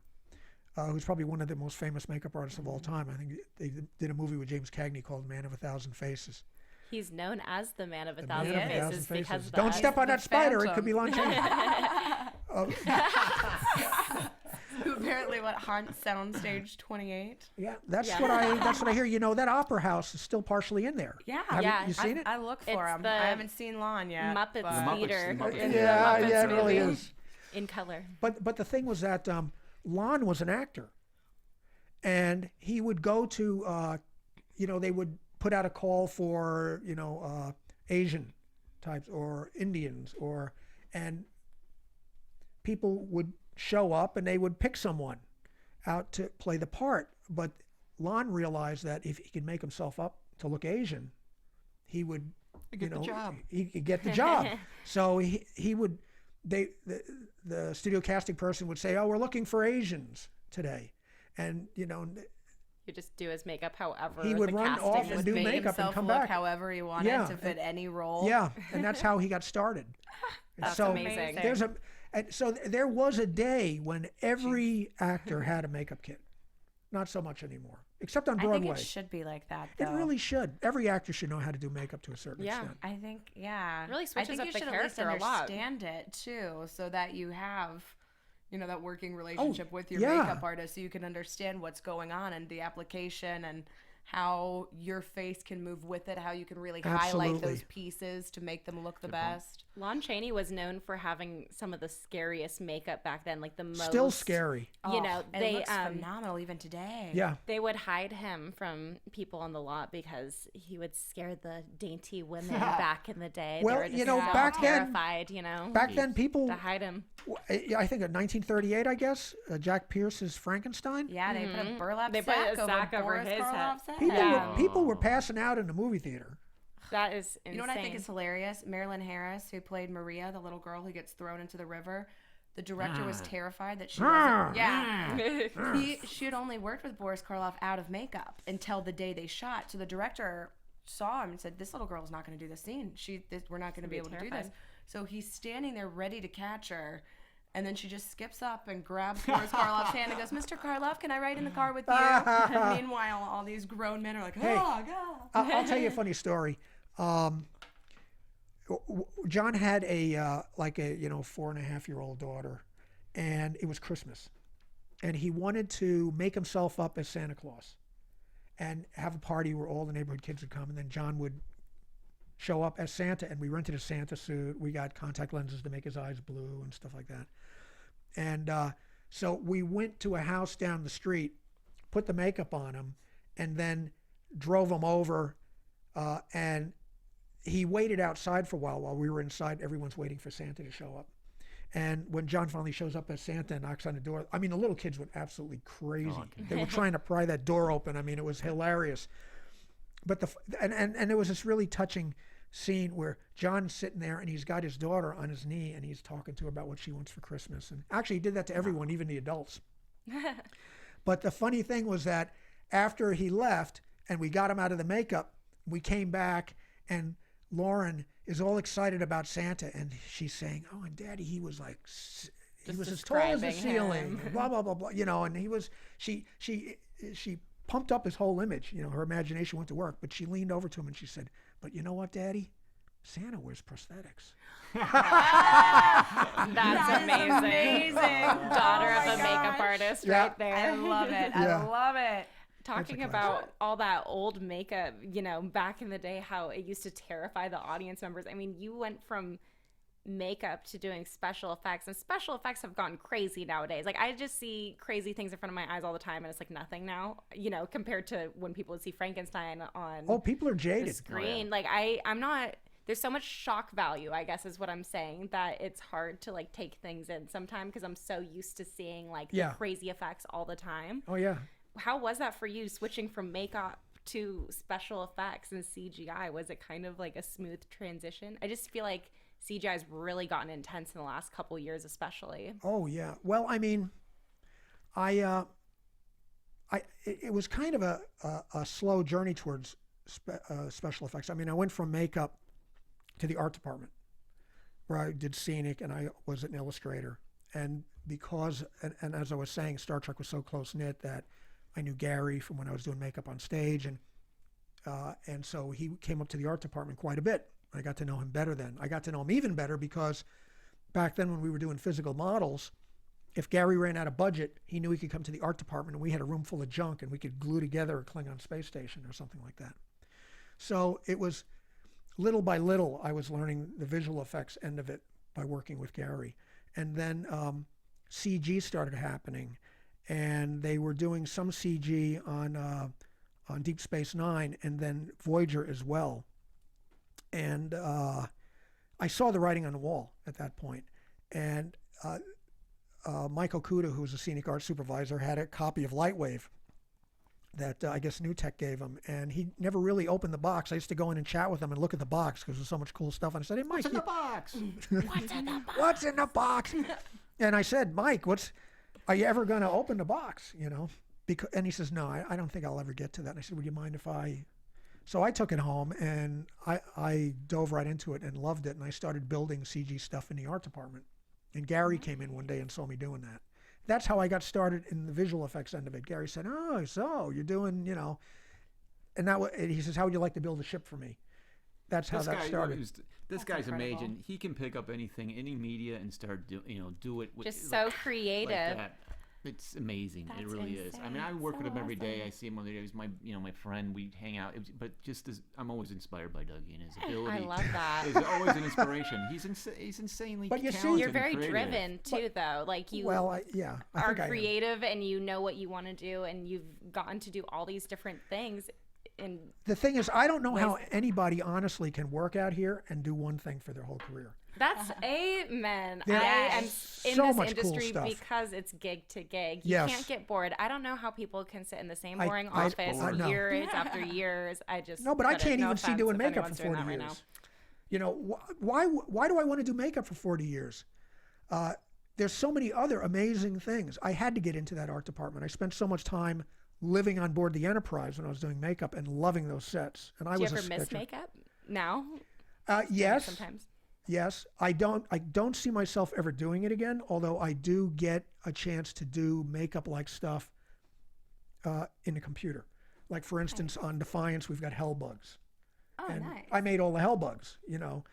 S5: who's probably one of the most famous makeup artists of all time. I think they did a movie with James Cagney called Man of a Thousand Faces.
S4: He's known as the Man of a
S5: The
S4: Thousand
S5: Man of a
S4: Faces
S5: Thousand
S4: because
S5: Faces. Don't step on that spider. It could be Lon Chaney.
S3: Who apparently haunts Soundstage 28.
S5: Yeah, that's what I hear. You know, that opera house is still partially in there.
S3: Yeah,
S5: Have you seen it?
S3: I look for
S4: It's
S3: him.
S4: the
S3: I haven't seen Lon yet.
S4: Muppets
S3: but-
S4: Theater.
S2: Muppets.
S4: in the
S5: Yeah,
S4: Muppets
S5: it really
S4: movie.
S5: is.
S4: In color.
S5: But the thing was that Lon was an actor, and he would go to, you know, they would put out a call for, you know, Asian types or Indians, and people would show up and they would pick someone out to play the part. But Lon realized that if he could make himself up to look Asian, he would
S2: Get the job.
S5: He could get the job. So he would. The studio casting person would say, "Oh, we're looking for Asians today," and you know,
S4: You just do his makeup however
S5: he would
S4: the
S5: run
S4: casting
S5: off
S4: was
S5: and do
S3: Make
S5: makeup and
S3: himself
S5: come
S3: look
S5: back.
S3: however he wanted
S5: Yeah,
S3: to fit any role.
S5: Yeah, and that's how he got started. And
S4: That's
S5: so
S4: amazing.
S5: there was a day when every actor had a makeup kit. Not so much anymore, except on
S3: I
S5: Broadway.
S3: think it should be like that,
S5: It
S3: though.
S5: really should. Every actor should know how to do makeup to a certain
S4: Yeah.
S5: extent.
S3: I think, yeah.
S4: Really switches
S3: I think
S4: up
S3: you
S4: the
S3: should at least
S4: character a lot.
S3: understand it, too, so that you have, you know, that working relationship with your
S5: yeah.
S3: makeup artist, so you can understand what's going on and the application and how your face can move with it, how you can really highlight
S5: Absolutely.
S3: those pieces to make them look the best.
S4: Lon Chaney was known for having some of the scariest makeup back then, like the most
S5: Still scary.
S4: You know,
S3: and
S4: they
S3: it looks phenomenal even today.
S5: Yeah.
S4: They would hide him from people on the lot because he would scare the dainty women back in the day.
S5: Well,
S4: they were just
S5: you know,
S4: so
S5: back then-
S4: terrified, you know,
S5: Back then, people.
S4: to hide him.
S5: I think in 1938, I guess, Jack Pierce's Frankenstein.
S3: Yeah, they put a burlap
S4: They put
S3: sack
S4: a sack over
S3: Boris
S4: his
S3: Karloff's head.
S5: People were passing out in the movie theater.
S4: That is insane.
S3: You know what I think is hilarious? Marilyn Harris, who played Maria, the little girl who gets thrown into the river. The director was terrified that she wasn't. Yeah, she had only worked with Boris Karloff out of makeup until the day they shot. So the director saw him and said, "This little girl is not going to do the scene. We're not going to be able to do this." So he's standing there ready to catch her. And then she just skips up and grabs Boris Karloff's hand and goes, "Mr. Karloff, can I ride in the car with you?" And meanwhile, all these grown men are like,
S5: Hey,
S3: "Oh, God."
S5: I'll tell you a funny story. John had a 4.5-year-old daughter, and it was Christmas, and he wanted to make himself up as Santa Claus, and have a party where all the neighborhood kids would come, and then John would show up as Santa, and we rented a Santa suit. We got contact lenses to make his eyes blue and stuff like that. And so we went to a house down the street, put the makeup on him, and then drove him over. And he waited outside for a while we were inside. Everyone's waiting for Santa to show up. And when John finally shows up as Santa and knocks on the door, I mean, the little kids went absolutely crazy. They were trying to pry that door open. I mean, it was hilarious. But and there was this really touching scene where John's sitting there and he's got his daughter on his knee and he's talking to her about what she wants for Christmas. And actually he did that to everyone, even the adults. But the funny thing was that after he left and we got him out of the makeup, we came back and Lauren is all excited about Santa and she's saying, "Oh, and Daddy, he was like, he was as tall as the ceiling, blah, blah, blah, blah," you know, and he was, she pumped up his whole image. You know, her imagination went to work, but she leaned over to him and she said, "But you know what, Daddy? Santa wears prosthetics."
S4: That's amazing. Daughter of a makeup artist right there.
S3: I love it.
S5: Yeah.
S3: I love it.
S4: Talking about all that old makeup, you know, back in the day, how it used to terrify the audience members. I mean, you went from makeup to doing special effects, and special effects have gone crazy nowadays. Like, I just see crazy things in front of my eyes all the time, and it's like nothing now, you know, compared to when people would see Frankenstein on
S5: Oh, people are jaded.
S4: the screen. Like, I'm not there's so much shock value, I guess is what I'm saying, that it's hard to like take things in sometimes because I'm so used to seeing like the crazy effects all the time.
S5: Oh yeah.
S4: How was that for you, switching from makeup to special effects and CGI? Was it kind of like a smooth transition? I just feel like CGI has really gotten intense in the last couple years, especially.
S5: Oh yeah. Well, I mean, it was kind of a slow journey towards special effects. I mean, I went from makeup to the art department, where I did scenic and I was an illustrator. And because, and as I was saying, Star Trek was so close knit that I knew Gary from when I was doing makeup on stage, and so he came up to the art department quite a bit. I got to know him better then. I got to know him even better because back then when we were doing physical models, if Gary ran out of budget, he knew he could come to the art department and we had a room full of junk and we could glue together a Klingon space station or something like that. So it was little by little, I was learning the visual effects end of it by working with Gary. And then CG started happening, and they were doing some CG on Deep Space Nine and then Voyager as well. And I saw the writing on the wall at that point. And Michael Kuda, who was a scenic art supervisor, had a copy of Lightwave that I guess New Tech gave him, and he never really opened the box. I used to go in and chat with him and look at the box because there's so much cool stuff. And I said, "Hey, Mike,
S2: what's in the box?
S4: What's in the box?
S5: What's in the box?" And I said, "Mike, are you ever going to open the box? You know?" And he says, "No, I don't think I'll ever get to that." And I said, "Would you mind if I?" So I took it home and I dove right into it and loved it, and I started building CG stuff in the art department. And Gary came in one day and saw me doing that. That's how I got started in the visual effects end of it. Gary said, "Oh, so you're doing, you know," and he says, "How would you like to build a ship for me?" That's how that started.
S2: This guy's amazing. He can pick up anything, any media, and start do it.
S4: Just so creative.
S2: Like that. It's amazing.
S3: That's
S2: it really is. I mean, I work with him every day. I see him on the days. My friend. We hang out. But I'm always inspired by Dougie and his ability.
S4: I love that.
S2: Is always an inspiration. He's insanely
S5: But you see,
S2: talented.
S4: You're very
S2: and creative.
S4: driven too, though. Like you
S5: I
S4: are
S5: think I am.
S4: creative, and you know what you want to do, and you've gotten to do all these different things. And
S5: The thing is, I don't know how anybody honestly can work out here and do one thing for their whole career.
S4: that's amen.
S5: There
S4: I am
S5: is
S4: in
S5: so
S4: this
S5: much cool
S4: industry
S5: stuff.
S4: because it's gig to gig. You
S5: Yes.
S4: can't get bored. I don't know how people can sit in the same
S5: I-
S4: boring
S5: I-
S4: office
S5: I know.
S4: years after years. I just
S5: No, but I
S4: couldn't.
S5: can't
S4: No
S5: even see
S4: offense
S5: doing
S4: if
S5: makeup for
S4: anyone's doing
S5: 40
S4: that right
S5: years.
S4: now.
S5: You know, why do I want to do makeup for 40 years? There's so many other amazing things. I had to get into that art department. I spent so much time living on board the Enterprise when I was doing makeup and loving those sets. And I
S4: Do you
S5: was
S4: ever
S5: a
S4: miss
S5: sketcher.
S4: makeup now?
S5: Yes.
S4: Sometimes.
S5: Yes, I don't see myself ever doing it again, although I do get a chance to do makeup-like stuff in the computer. Like, for instance, on Defiance, we've got Hellbugs.
S3: Oh,
S5: And
S3: nice.
S5: I made all the Hellbugs, you know.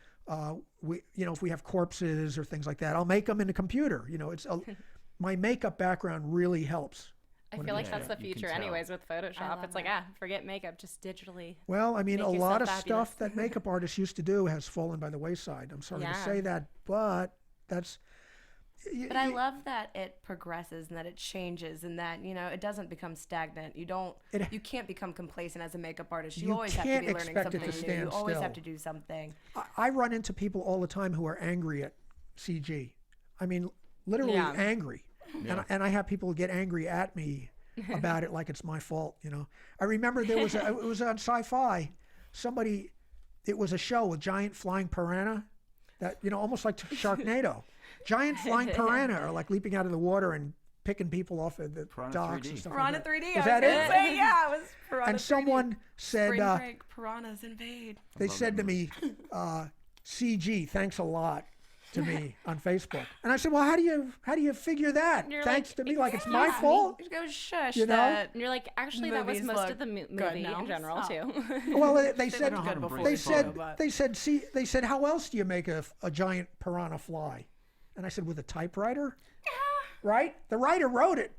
S5: If we have corpses or things like that, I'll make them in the computer. You know, my makeup background really helps.
S4: I feel like
S2: Yeah,
S4: that's the
S2: you can
S4: future
S2: tell.
S4: anyways with Photoshop.
S3: love
S4: It's like, forget makeup, just digitally.
S5: Well, I mean,
S4: Make
S5: a
S4: yourself
S5: lot of
S4: fabulous.
S5: stuff that makeup artists used to do has fallen by the wayside. I'm sorry to
S4: Yeah.
S5: say that, but that's...
S3: But I love that it progresses and that it changes and that, you know, it doesn't become stagnant. You can't become complacent as a makeup artist. You always have to
S5: can't
S3: be learning
S5: expect it
S3: something
S5: to
S3: new.
S5: stand
S3: You always
S5: still.
S3: have to do something.
S5: I run into people all the time who are angry at CG. I mean, literally
S4: Yeah.
S5: angry.
S2: Yeah.
S5: And I have people get angry at me about it like it's my fault, you know. I remember it was on Syfy. It was a show with giant flying piranha that, you know, almost like Sharknado. Giant flying piranha are like leaping out of the water and picking people off at the
S2: Piranha
S5: docks
S2: 3D.
S5: and stuff
S3: Piranha
S5: like that.
S3: 3D.
S5: Is
S3: I
S5: that
S3: was
S5: it?
S3: gonna say, yeah, it was Piranha 3D.
S5: And someone said,
S3: Spring break, piranhas invade.
S5: they said to me, CG, thanks a lot to me on Facebook. And I said, well, how do you figure that?
S4: You're
S5: Thanks
S4: like,
S5: to me, like it's my
S4: "Excuse me."
S5: fault?
S3: You go shush
S5: You know?
S3: that.
S4: And you're like, actually, that was
S3: Movies
S4: most
S3: look
S4: of the movie
S3: good now.
S4: in general,
S3: Oh.
S4: too.
S5: Well, they said,
S2: know how to
S3: good before
S2: embrace
S5: they
S2: it.
S5: said, they said, how else do you make a giant piranha fly? And I said, with a typewriter? Right? The writer wrote it.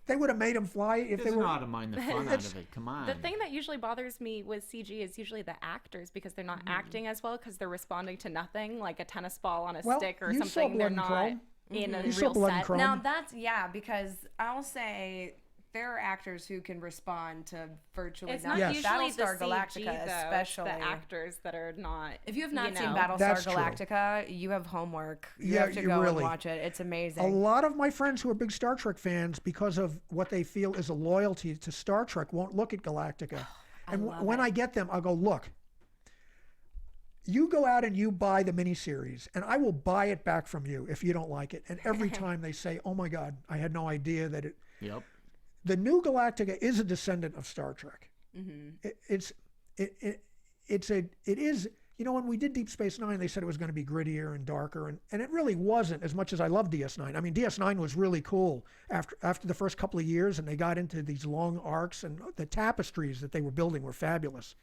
S5: They would have made him fly if they
S2: Doesn't
S5: were.
S2: know how to mind the fun out of it. Come on.
S4: The thing that usually bothers me with CG is usually the actors because they're not acting as well because they're responding to nothing, like a tennis ball on a
S5: Well,
S4: stick or
S5: you saw
S4: something. They're
S5: Blood and
S4: not
S5: Chrome.
S4: in a
S5: You saw
S4: real
S5: Blood and
S4: set.
S5: Chrome.
S3: Now that's, yeah, because I'll say there are actors who can respond to virtually
S4: It's
S3: nothing.
S4: not usually the
S3: Battlestar
S4: CG,
S3: Galactica,
S4: though.
S3: especially.
S4: It's the actors that are not.
S3: If you have not seen
S5: That's
S3: Battlestar
S5: true.
S3: Galactica, you have homework. You
S5: Yeah,
S3: have to
S5: you
S3: go
S5: really-
S3: and watch it. It's amazing.
S5: A lot of my friends who are big Star Trek fans, because of what they feel is a loyalty to Star Trek, won't look at Galactica. And when I get them, I'll go, look, you go out and you buy the miniseries, and I will buy it back from you if you don't like it. And every time they say, oh my God, I had no idea that it.
S2: Yep.
S5: The new Galactica is a descendant of Star Trek. It is. You know, when we did Deep Space Nine, they said it was going to be grittier and darker, and it really wasn't. As much as I love DS9, I mean, DS9 was really cool after the first couple of years, and they got into these long arcs, and the tapestries that they were building were fabulous.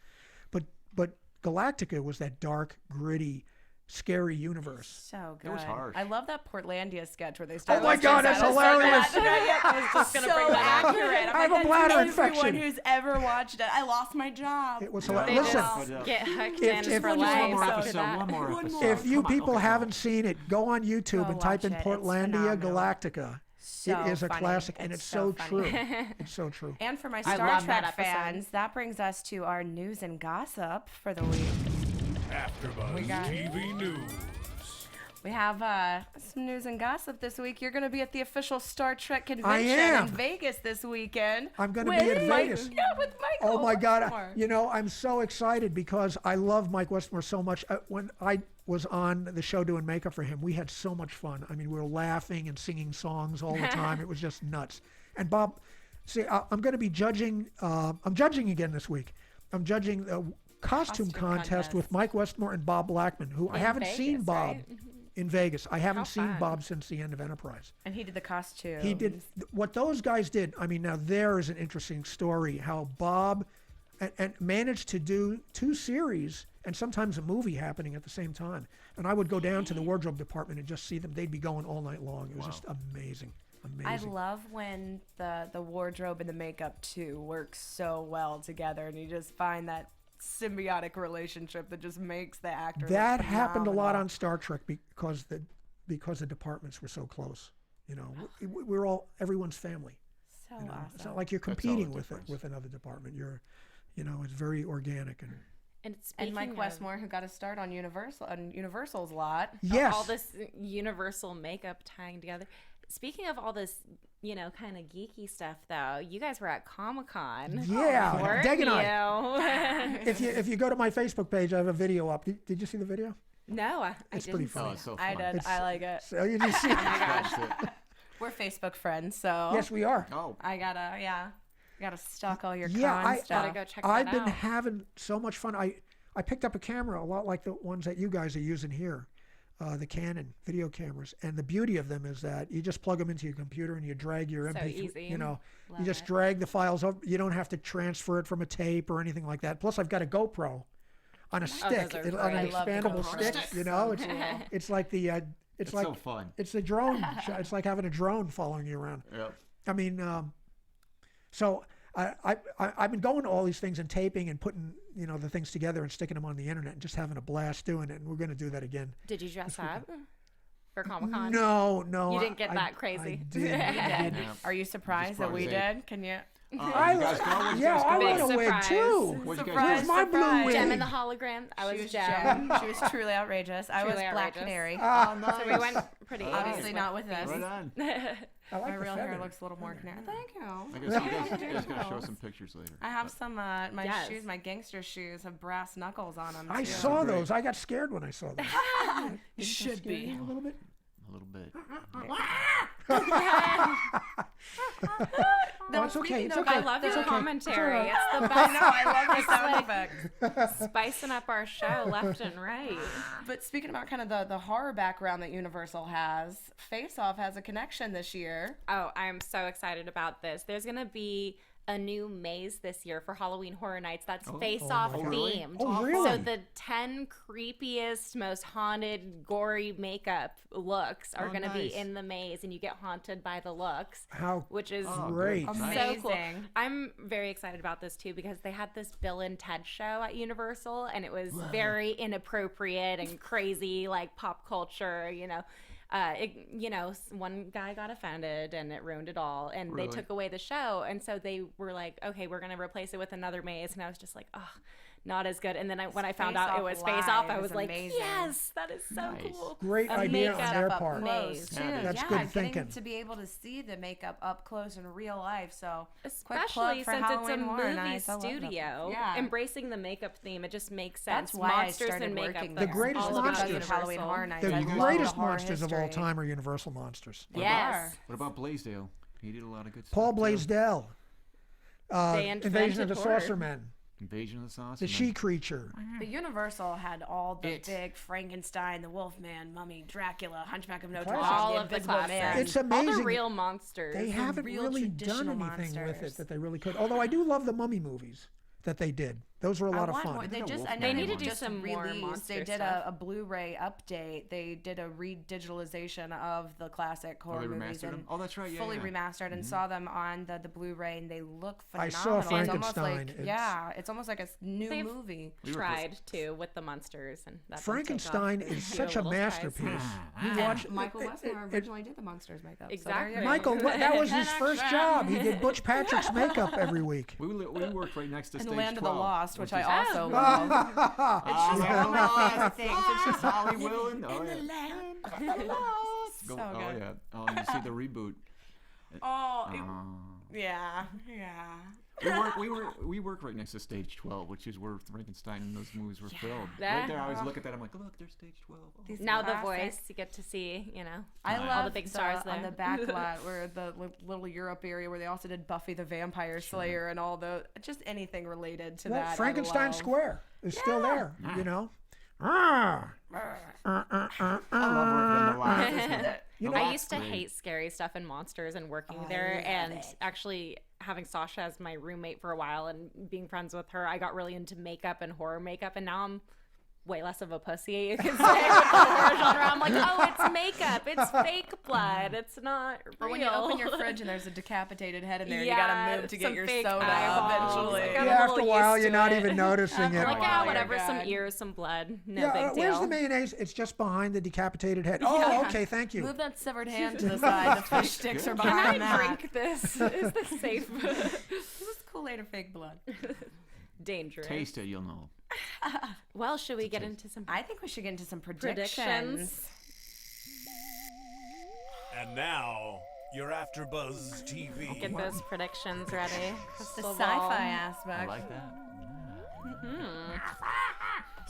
S5: But Galactica was that dark, gritty, scary universe.
S3: So good.
S2: It was harsh.
S3: I love that Portlandia sketch where they start.
S5: Oh my God, that's hilarious.
S3: I was just going to bring that accurate.
S5: I have a bladder
S3: Everyone
S5: infection.
S3: who's ever watched it, I lost my job.
S5: It was
S4: They
S5: hilarious. Listen,
S4: just get hooked
S5: if-
S4: in
S5: if-
S4: for
S5: One
S4: life
S2: more
S4: after
S2: episode.
S4: that.
S2: One more
S3: One
S2: episode.
S3: more.
S5: if you
S2: Come on,
S5: people
S2: okay,
S5: haven't seen it, go on YouTube
S3: Go
S5: and type
S3: watch
S5: in
S3: it. It's
S5: Portlandia
S3: phenomenal.
S5: Galactica.
S3: So
S5: It is a
S3: funny.
S5: classic, and it's so
S3: funny.
S5: true. It's so true.
S3: And for my
S4: I
S3: Star
S4: love that
S3: Trek
S4: episode.
S3: fans, that brings us to our news and gossip for the week.
S1: AfterBuzz
S3: got-
S1: TV News.
S3: We have some news and gossip this week. You're going to be at the official Star Trek convention
S5: am.
S3: in Vegas this weekend.
S5: I'm going to
S3: with
S5: be in
S3: Mike-
S5: Vegas.
S3: Yeah, with Michael.
S5: Oh my God!
S3: Westmore.
S5: You know, I'm so excited because I love Mike Westmore so much. When I was on the show doing makeup for him, we had so much fun. I mean, we were laughing and singing songs all the time. It was just nuts. And Bob, see, I'm going to be judging. I'm judging again this week. I'm judging the costume contest with Mike Westmore and Bob Blackman, who I haven't seen
S4: Vegas,
S5: Bob
S4: right?
S5: in Vegas. I haven't seen
S4: fun.
S5: Bob since the end of Enterprise.
S3: And he did the costume.
S5: He did what those guys did. I mean, now there is an interesting story how Bob and managed to do 2 series and sometimes a movie happening at the same time. And I would go down to the wardrobe department and just see them. They'd be going all night long. It was just amazing.
S3: I
S5: Amazing.
S3: love when the wardrobe and the makeup too work so well together, and you just find that symbiotic relationship that just makes the actor.
S5: That
S3: look
S5: happened a lot
S3: phenomenal.
S5: on Star Trek because the departments were so close. You know, we're all everyone's family.
S3: So
S5: You know?
S3: awesome.
S5: It's not like you're
S2: That's all the
S5: competing with
S2: difference.
S5: with another department. It's very organic and
S4: And
S3: And Mike
S4: speaking of
S3: Westmore, who got a start on Universal's lot.
S5: yes.
S4: all this universal makeup tying together. Speaking of all this, kind of geeky stuff, though, you guys were at Comic-Con.
S5: Yeah,
S4: weren't
S5: Deg and
S4: I.
S5: if you go to my Facebook page, I have a video up. Did you see the video?
S4: No, I
S5: It's
S4: didn't
S5: pretty
S4: see
S5: funny.
S2: Oh, it's so
S3: I
S2: fun.
S3: did. I like it.
S5: So you just see.
S3: We're Facebook friends, so
S5: Yes, we are.
S2: Oh,
S3: I gotta stalk all your
S5: Yeah,
S3: con
S5: I-
S3: stuff.
S4: Gotta go check that
S5: I've been
S4: out.
S5: having so much fun. I picked up a camera a lot like the ones that you guys are using here, the Canon video cameras. And the beauty of them is that you just plug them into your computer and you drag your
S4: So
S5: MP3.
S4: easy.
S5: You know,
S4: Love
S5: you just
S4: it.
S5: drag the files over. You don't have to transfer it from a tape or anything like that. Plus, I've got a GoPro on a stick,
S4: those are
S5: on
S4: great.
S5: an
S3: I love the
S5: expandable
S3: GoPro
S5: stick.
S3: sticks.
S5: You know,
S3: So cool.
S5: it's like the it's
S2: it's
S5: like
S2: so fun.
S5: it's the drone. It's like having a drone following you around.
S2: Yep.
S5: I mean, so I've been going to all these things and taping and putting the things together and sticking them on the internet and just having a blast doing it. And we're going to do that again.
S4: Did you dress up for Comic-Con?
S5: No,
S4: You didn't get
S5: I-
S4: that crazy.
S5: I didn't. I didn't.
S2: Yeah.
S3: Are you surprised that we
S2: Surprised.
S3: did? Can you?
S2: You guys go? Where'd you
S5: Yeah,
S2: guys
S5: I
S2: go?
S5: want a
S4: Big
S5: wig
S4: surprise.
S5: too.
S2: Where'd you guys
S3: Surprise,
S5: Where's my blue
S3: surprise.
S5: wig?
S4: Gem in the hologram. I
S3: She
S4: was
S3: was
S4: Gem.
S3: She was truly outrageous. I was
S4: Truly
S3: Black
S4: outrageous.
S3: Canary.
S5: Ah,
S4: So we went pretty
S3: Obviously
S4: easy.
S3: not with this.
S2: Right on.
S5: I like
S3: My
S5: the
S3: real hair
S5: feather.
S3: looks a little more canary. Thank you.
S2: I guess you guys gotta show us some pictures later.
S3: I have some my
S4: Yes.
S3: shoes, my gangster shoes, have brass knuckles on them.
S5: I
S3: too.
S5: saw
S2: Great.
S5: those. I got scared when I saw those.
S3: You should be.
S5: A little bit.
S2: A little bit.
S5: No, it's okay. It's okay.
S4: I love your
S5: It's okay.
S4: commentary. It's the
S3: I
S4: best.
S3: know. I love the sound effects.
S4: Spicing up our show left and right.
S3: But speaking about kind of the horror background that Universal has, Face Off has a connection this year.
S4: Oh, I'm so excited about this. There's going to be a new maze this year for Halloween Horror Nights that's face-off
S5: my God.
S4: themed.
S5: Oh, really?
S4: So the 10 creepiest, most haunted, gory makeup looks are
S2: Oh,
S4: going to
S2: nice.
S4: be in the maze, and you get haunted by the looks,
S5: How
S4: which is
S5: great.
S2: good.
S4: so cool.
S3: Amazing.
S4: I'm very excited about this too because they had this Bill and Ted show at Universal, and it was very inappropriate and crazy, like pop culture, one guy got offended and it ruined it all, and
S2: Really?
S4: they took away the show, and so they were like, okay, we're gonna replace it with another maze, and I was just like, oh, not as good. And then when I found out it was Face Off, I was like,
S3: amazing.
S4: yes, that is so
S2: Nice.
S4: cool.
S5: Great
S4: A
S5: idea on
S4: makeup
S5: their
S4: up
S5: part.
S4: maze.
S3: Too.
S5: That's
S3: yeah,
S5: good
S3: getting
S5: thinking.
S3: to be able to see the makeup up close in real life. So
S4: Especially since it's a
S3: Halloween Horror
S4: movie
S3: Nights. I love that.
S4: studio,
S3: Yeah.
S4: embracing the makeup theme, it just makes sense.
S3: That's why I
S4: Monsters
S3: started
S4: and makeup.
S3: working
S5: The
S3: there.
S5: greatest
S4: all about
S5: monsters.
S3: Because of Halloween
S4: Universal.
S3: Horror Nights.
S5: The
S3: I love
S5: greatest
S3: the horror
S5: monsters of all
S3: history.
S5: time are Universal monsters.
S4: Yes.
S2: What about Blaisdell? He did a lot of good stuff.
S5: Paul
S2: too.
S5: Blaisdell.
S4: They
S5: Invasion of the
S4: invented horror.
S5: Saucermen.
S2: Invasion of the Sauce.
S5: The She Creature.
S3: The Universal had all the
S2: It.
S3: big Frankenstein, the Wolfman, Mummy, Dracula, Hunchback of Notre Dame,
S5: Classics.
S4: All
S3: the
S4: of the
S3: Invisible
S4: classics.
S3: Man.
S5: It's
S4: All
S5: amazing.
S4: the real monsters.
S5: They haven't
S3: real
S5: really done
S3: traditional
S5: anything with it
S3: monsters.
S5: that they really could. Although I do love the Mummy movies that they did. Those were a lot of
S3: want
S5: fun.
S3: more. They
S2: They
S3: just,
S2: got
S3: I know
S2: Wolfman
S4: They need to
S2: one.
S4: do
S3: just
S4: some more
S3: released.
S4: monster
S3: They did
S4: stuff.
S3: a Blu-ray update. They did a re-digitalization of the classic horror
S2: they
S3: movies
S2: remastered
S3: and
S2: them? Oh, that's right, yeah,
S3: fully
S2: yeah.
S3: remastered and saw them on the Blu-ray, and they look
S5: I
S3: phenomenal.
S5: saw
S3: It's almost
S5: Frankenstein.
S3: like
S5: It's-
S3: it's almost like a new
S4: They've
S3: movie.
S2: We were
S4: tried to with the monsters, and that didn't take
S5: Frankenstein
S4: off.
S5: is
S4: Do
S5: such a
S4: little tries.
S5: masterpiece. You
S3: And
S5: watch
S3: Michael
S5: it-
S3: Westmore
S5: it-
S3: originally did the monsters makeup.
S4: Exactly.
S3: So there you go.
S5: Michael, that was his first job. He did Butch Patrick's makeup every week.
S2: We worked right next to
S3: And
S2: stage
S3: Land of
S2: 12.
S3: the Lost, which
S2: is-
S3: I also love.
S2: Ah,
S3: It's just
S2: yeah.
S3: all my favorite things. It's just
S2: Holly Willen. Oh,
S3: in the
S2: yeah.
S3: land of the lost.
S2: Go,
S3: So
S2: oh,
S3: good.
S2: yeah. Oh, and you see the reboot.
S3: Oh,
S2: Oh.
S3: yeah.
S2: We work right next to stage 12, which is where Frankenstein and those movies were filmed.
S4: Yeah.
S2: Right there, I always look at that. I'm like, oh, look, there's stage 12. Oh.
S3: These
S4: Now the
S3: classic.
S4: voice, you get to see,
S3: I
S2: All
S3: love
S4: the big stars
S3: on
S4: there.
S3: the back lot where the little Europe area where they also did Buffy the Vampire Slayer and all the just anything related to
S5: Well,
S3: that.
S5: Frankenstein Square is still there, you know. Ah.
S2: I love working in the lot.
S5: You
S2: The
S5: know,
S4: I
S2: lot's
S4: used to
S2: great.
S4: hate scary stuff and monsters and working
S3: Oh, I
S4: there,
S3: love
S4: and
S3: it.
S4: actually having Sasha as my roommate for a while and being friends with her, I got really into makeup and horror makeup, and now I'm way less of a pussy, you can say, with the horror genre. I'm like, oh, it's makeup, it's fake blood, it's not real.
S3: Or when you open your fridge and there's a decapitated head in there, and you
S4: Yeah,
S3: gotta move to get
S4: some
S3: your
S4: fake
S3: soda
S4: eyeballs.
S3: eventually.
S4: Like, I'm
S5: yeah,
S4: a
S5: after a
S4: little
S5: while,
S4: used
S5: you're
S4: to
S5: not
S4: it.
S5: even noticing it.
S4: Like,
S3: Oh,
S4: yeah,
S3: my
S4: whatever, some
S3: God.
S4: ears, some blood, no
S5: Yeah,
S4: big
S5: where's
S4: deal.
S5: the mayonnaise? It's just behind the decapitated head. Oh, okay, thank you.
S3: Move that severed hand to the side. The fish sticks are
S4: Can
S3: behind
S4: I
S3: that.
S4: drink this? Is this safe?
S3: This is Kool-Aid or fake blood.
S4: Dangerous.
S2: Taste it, you'll know.
S4: Well, should we get into some
S3: I think we should get into some predictions.
S4: predictions?
S1: And now, your AfterBuzz TV.
S4: Get those predictions ready.
S3: The
S4: Crystal
S3: sci-fi
S4: ball.
S3: aspect.
S2: I like that.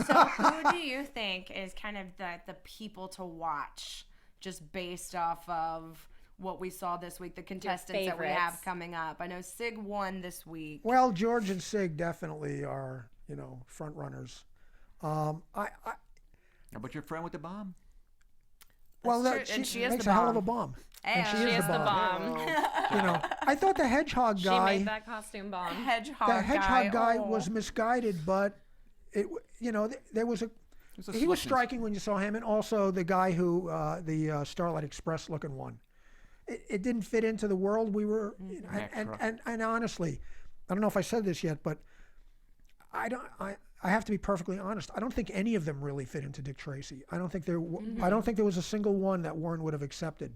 S3: So who do you think is kind of the people to watch just based off of what we saw this week, the contestants that we have
S4: favorites.
S3: coming up? I know Sig won this week.
S5: Well, George and Sig definitely are, front runners.
S2: How about your friend with the bomb?
S5: Well,
S3: true,
S5: that,
S3: and
S5: she
S3: she is
S5: makes
S3: the
S5: a hell of a
S3: bomb.
S5: bomb. And she
S3: She
S5: is
S4: Is
S5: the
S4: the
S5: bomb.
S4: bomb.
S5: I thought the hedgehog
S4: She
S5: guy,
S4: made that costume bomb.
S3: Hedgehog
S5: the hedgehog guy
S3: oh.
S5: was misguided, but there was he was striking when you saw him, and also the guy who the Starlight Express looking one. It didn't fit into the world we were, and honestly, I don't know if I said this yet, but I have to be perfectly honest. I don't think any of them really fit into Dick Tracy. I don't think there was a single one that Warren would have accepted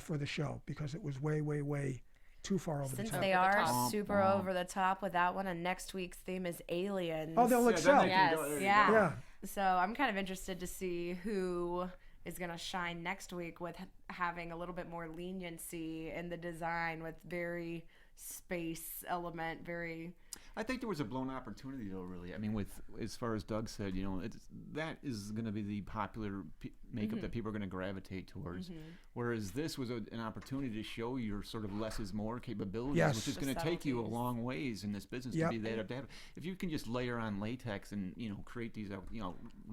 S5: for the show, because it was way, way, way too far over
S3: Since
S5: the top.
S3: they
S4: Over the
S3: are
S4: top.
S3: super over the top with that one, and next week's theme is aliens.
S5: Oh, they'll excel.
S4: Yes.
S3: Yeah.
S5: Yeah.
S3: So I'm kind of interested to see who is going to shine next week with having a little bit more leniency in the design with very space element, very...
S2: I think there was a blown opportunity, though. Really, I mean, with as far as Doug said, that is going to be the popular makeup that people are going to gravitate towards. Whereas this was an opportunity to show your sort of less is more capabilities,
S5: Yes.
S2: which is
S3: The
S2: going to take you a
S3: subtleties.
S2: long ways in this business
S5: Yep.
S2: to be that adaptive. If you can just layer on latex and create these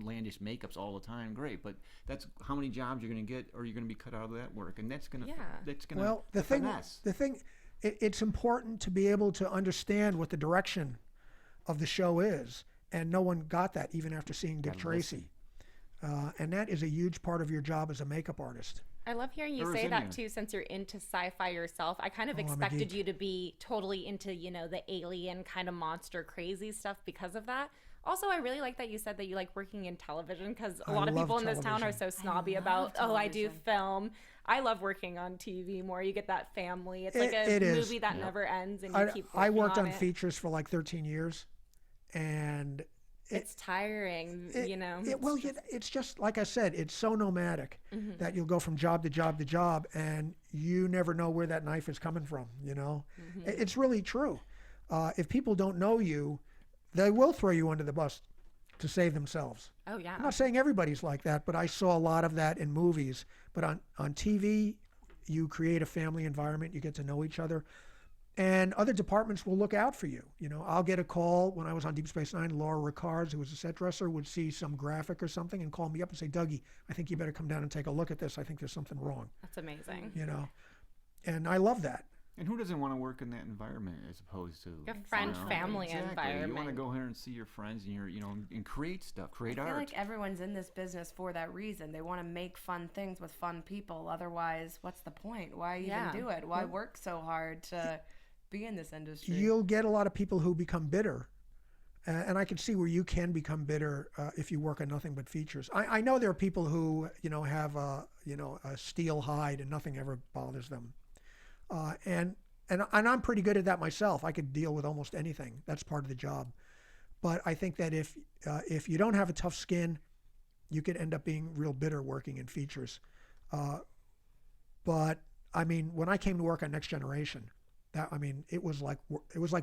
S2: landish makeups all the time, great. But that's how many jobs you're going to get, or you're going to be cut out of that work, and that's going to
S5: Well, the thing, it's important to be able to understand what the direction of the show is, and no one got that even after seeing Dick Tracy. And that is a huge part of your job as a makeup artist.
S4: I love hearing you
S2: Or
S4: say
S2: is
S4: that
S2: it?
S4: too, since you're into sci-fi yourself. I kind of
S5: I'm a
S4: expected
S5: geek.
S4: you to be totally into, the alien kind of monster crazy stuff because of that. Also, I really like that you said that you like working in television, because a
S5: I
S4: lot of
S5: love
S4: people in this town are so snobby about, oh, I do film. I love working on TV more. You get that family. It's like a movie that never ends, and you keep working
S5: I worked on
S4: it.
S5: features for like 13 years, and
S4: it's tiring, you know.
S5: It's just like I said, it's so nomadic that you'll go from job to job to job, and you never know where that knife is coming from. You know, it's really true. If people don't know you, they will throw you under the bus to save themselves.
S4: Oh yeah.
S5: I'm not saying everybody's like that, but I saw a lot of that in movies. But on TV, you create a family environment. You get to know each other. And other departments will look out for you. You know, I'll get a call when I was on Deep Space Nine. Laura Ricards, who was a set dresser, would see some graphic or something and call me up and say, Dougie, I think you better come down and take a look at this. I think there's something wrong.
S4: That's amazing.
S5: You know, and I love that.
S2: And who doesn't want to work in that environment as opposed to
S4: a friend, family environment?
S2: You want to go here and see your friends and and create stuff, create art.
S3: I feel like everyone's in this business for that reason. They want to make fun things with fun people. Otherwise, what's the point? Why even do it? Why work so hard to be in this industry?
S5: You'll get a lot of people who become bitter. And I can see where you can become bitter if you work on nothing but features. I know there are people who, have a steel hide and nothing ever bothers them. And I'm pretty good at that myself. I could deal with almost anything. That's part of the job. But I think that if you don't have a tough skin, you could end up being real bitter working in features. But I mean, when I came to work on Next Generation, it was like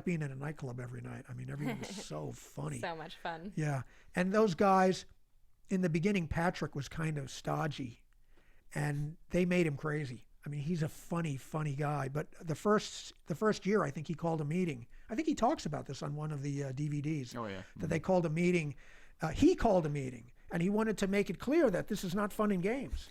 S5: being in a nightclub every night. I mean, everything was so funny.
S4: So much fun.
S5: Yeah, and those guys, in the beginning, Patrick was kind of stodgy, and they made him crazy. I mean, he's a funny guy. But the first year, I think he called a meeting. I think he talks about this on one of the DVDs.
S2: Oh yeah.
S5: That they called a meeting. He called a meeting, and he wanted to make it clear that this is not fun and games.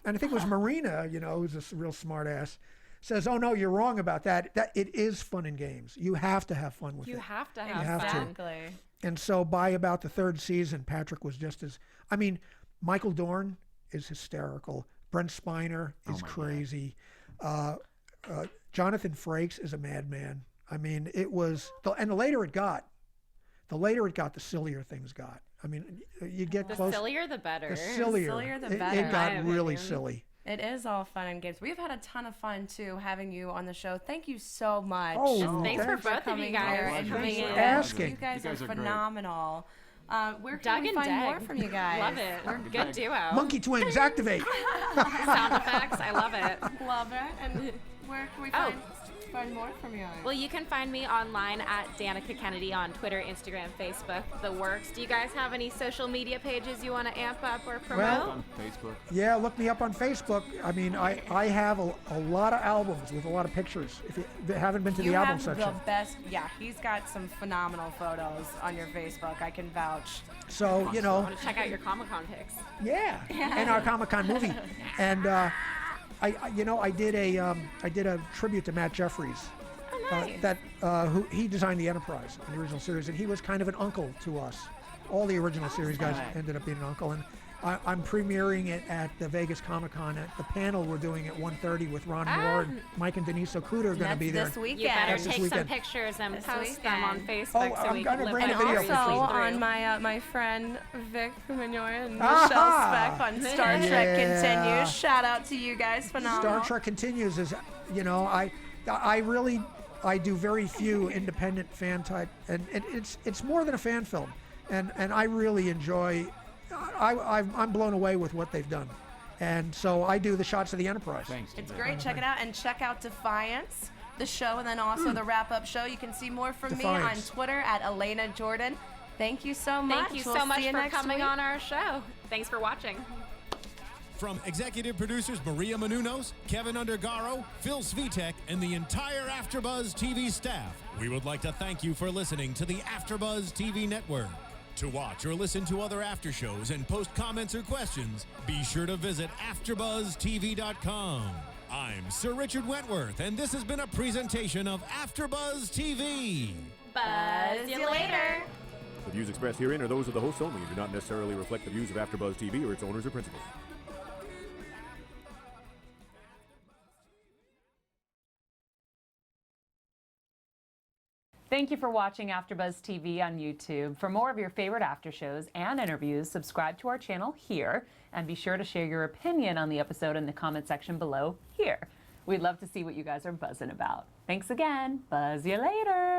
S5: And I think it was Marina, who's a real smart ass, says, "Oh no, you're wrong about that. That it is fun and games. You have to have fun with it.
S4: You have to have fun.
S3: Exactly.
S5: And so by about the third season, Patrick was just as. I mean, Michael Dorn is hysterical. Brent Spiner is crazy. Jonathan Frakes is a madman. I mean, it was, and the later it got, the sillier things got. I mean, you get close.
S4: The sillier, the better.
S5: The sillier,
S3: the better.
S5: It got really silly.
S3: It is all fun and games. We've had a ton of fun, too, having you on the show. Thank you so much.
S5: Oh,
S4: thanks for both of you guys
S3: and
S5: Thanks
S3: coming
S5: for
S3: in.
S5: asking.
S3: You guys are
S2: great.
S3: phenomenal. Where can
S4: Doug
S3: we
S4: and
S3: find
S4: Dag.
S3: more from you guys?
S4: Love it. We're a good duo.
S5: Monkey twins, activate.
S4: Sound effects. I love it.
S3: Love it. And where can we find more from you?
S4: Well, you can find me online at Danica Kennedy on Twitter, Instagram, Facebook, the works. Do you guys have any social media pages you want to amp up or promote?
S5: Well,
S2: On Facebook.
S5: Yeah, look me up on Facebook. I mean, I have a lot of albums with a lot of pictures. If you haven't been to the album section.
S3: You have the best. Yeah, he's got some phenomenal photos on your Facebook. I can vouch.
S5: So,
S4: I want to check out your Comic-Con pics.
S5: Yeah, and our Comic-Con movie. And I did a tribute to Matt Jeffries.
S4: Oh, nice.
S5: Who he designed the Enterprise in the original series, and he was kind of an uncle to us. All the original series guys ended up being an uncle, and I'm premiering it at the Vegas Comic-Con. At the panel we're doing at 1:30 with Ron Moore, and Mike and Denise Okuda are going to be there.
S3: This weekend.
S4: You better
S5: That's this
S4: take some
S5: weekend.
S4: pictures and
S3: This
S4: post them on
S3: weekend.
S4: Facebook
S5: Oh,
S4: so
S5: I'm
S4: we
S5: gonna
S4: can live
S5: bring
S4: it
S5: a
S4: up.
S5: video
S3: Also
S5: for you.
S3: on my friend Vic Mignoy and
S5: Ah!
S3: Michelle Speck on Star Trek
S5: Yeah.
S3: Continues. Shout out to you guys, phenomenal.
S5: Star Trek Continues is, I do very few independent fan type, and it's more than a fan film, and I really enjoy. I'm blown away with what they've done, and so I do the shots of the Enterprise.
S2: Thanks.
S3: It's great. Check it out and check out Defiance, the show, and then also the wrap-up show. You can see more from me on
S5: Defiance.
S3: Twitter at Alana Jordan. Thank you so much.
S4: Thank you
S3: We'll
S4: so much
S3: see you
S4: for
S3: next
S4: coming
S3: week.
S4: on our show. Thanks for watching.
S1: From executive producers Maria Menounos, Kevin Undergaro, Phil Svitek, and the entire AfterBuzz TV staff, we would like to thank you for listening to the AfterBuzz TV network. To watch or listen to other after shows and post comments or questions, be sure to visit AfterBuzzTV.com. I'm Sir Richard Wentworth, and this has been a presentation of AfterBuzz TV.
S4: Buzz you later.
S6: The views expressed herein are those of the hosts only and do not necessarily reflect the views of AfterBuzz TV or its owners or principals.
S3: Thank
S7: Thank you for watching AfterBuzz TV on YouTube. For more of your favorite after shows and interviews, subscribe to our channel here, and be sure to share your opinion on the episode in the comment section below here. We'd love to see what you guys are buzzing about. Thanks again. Buzz you later.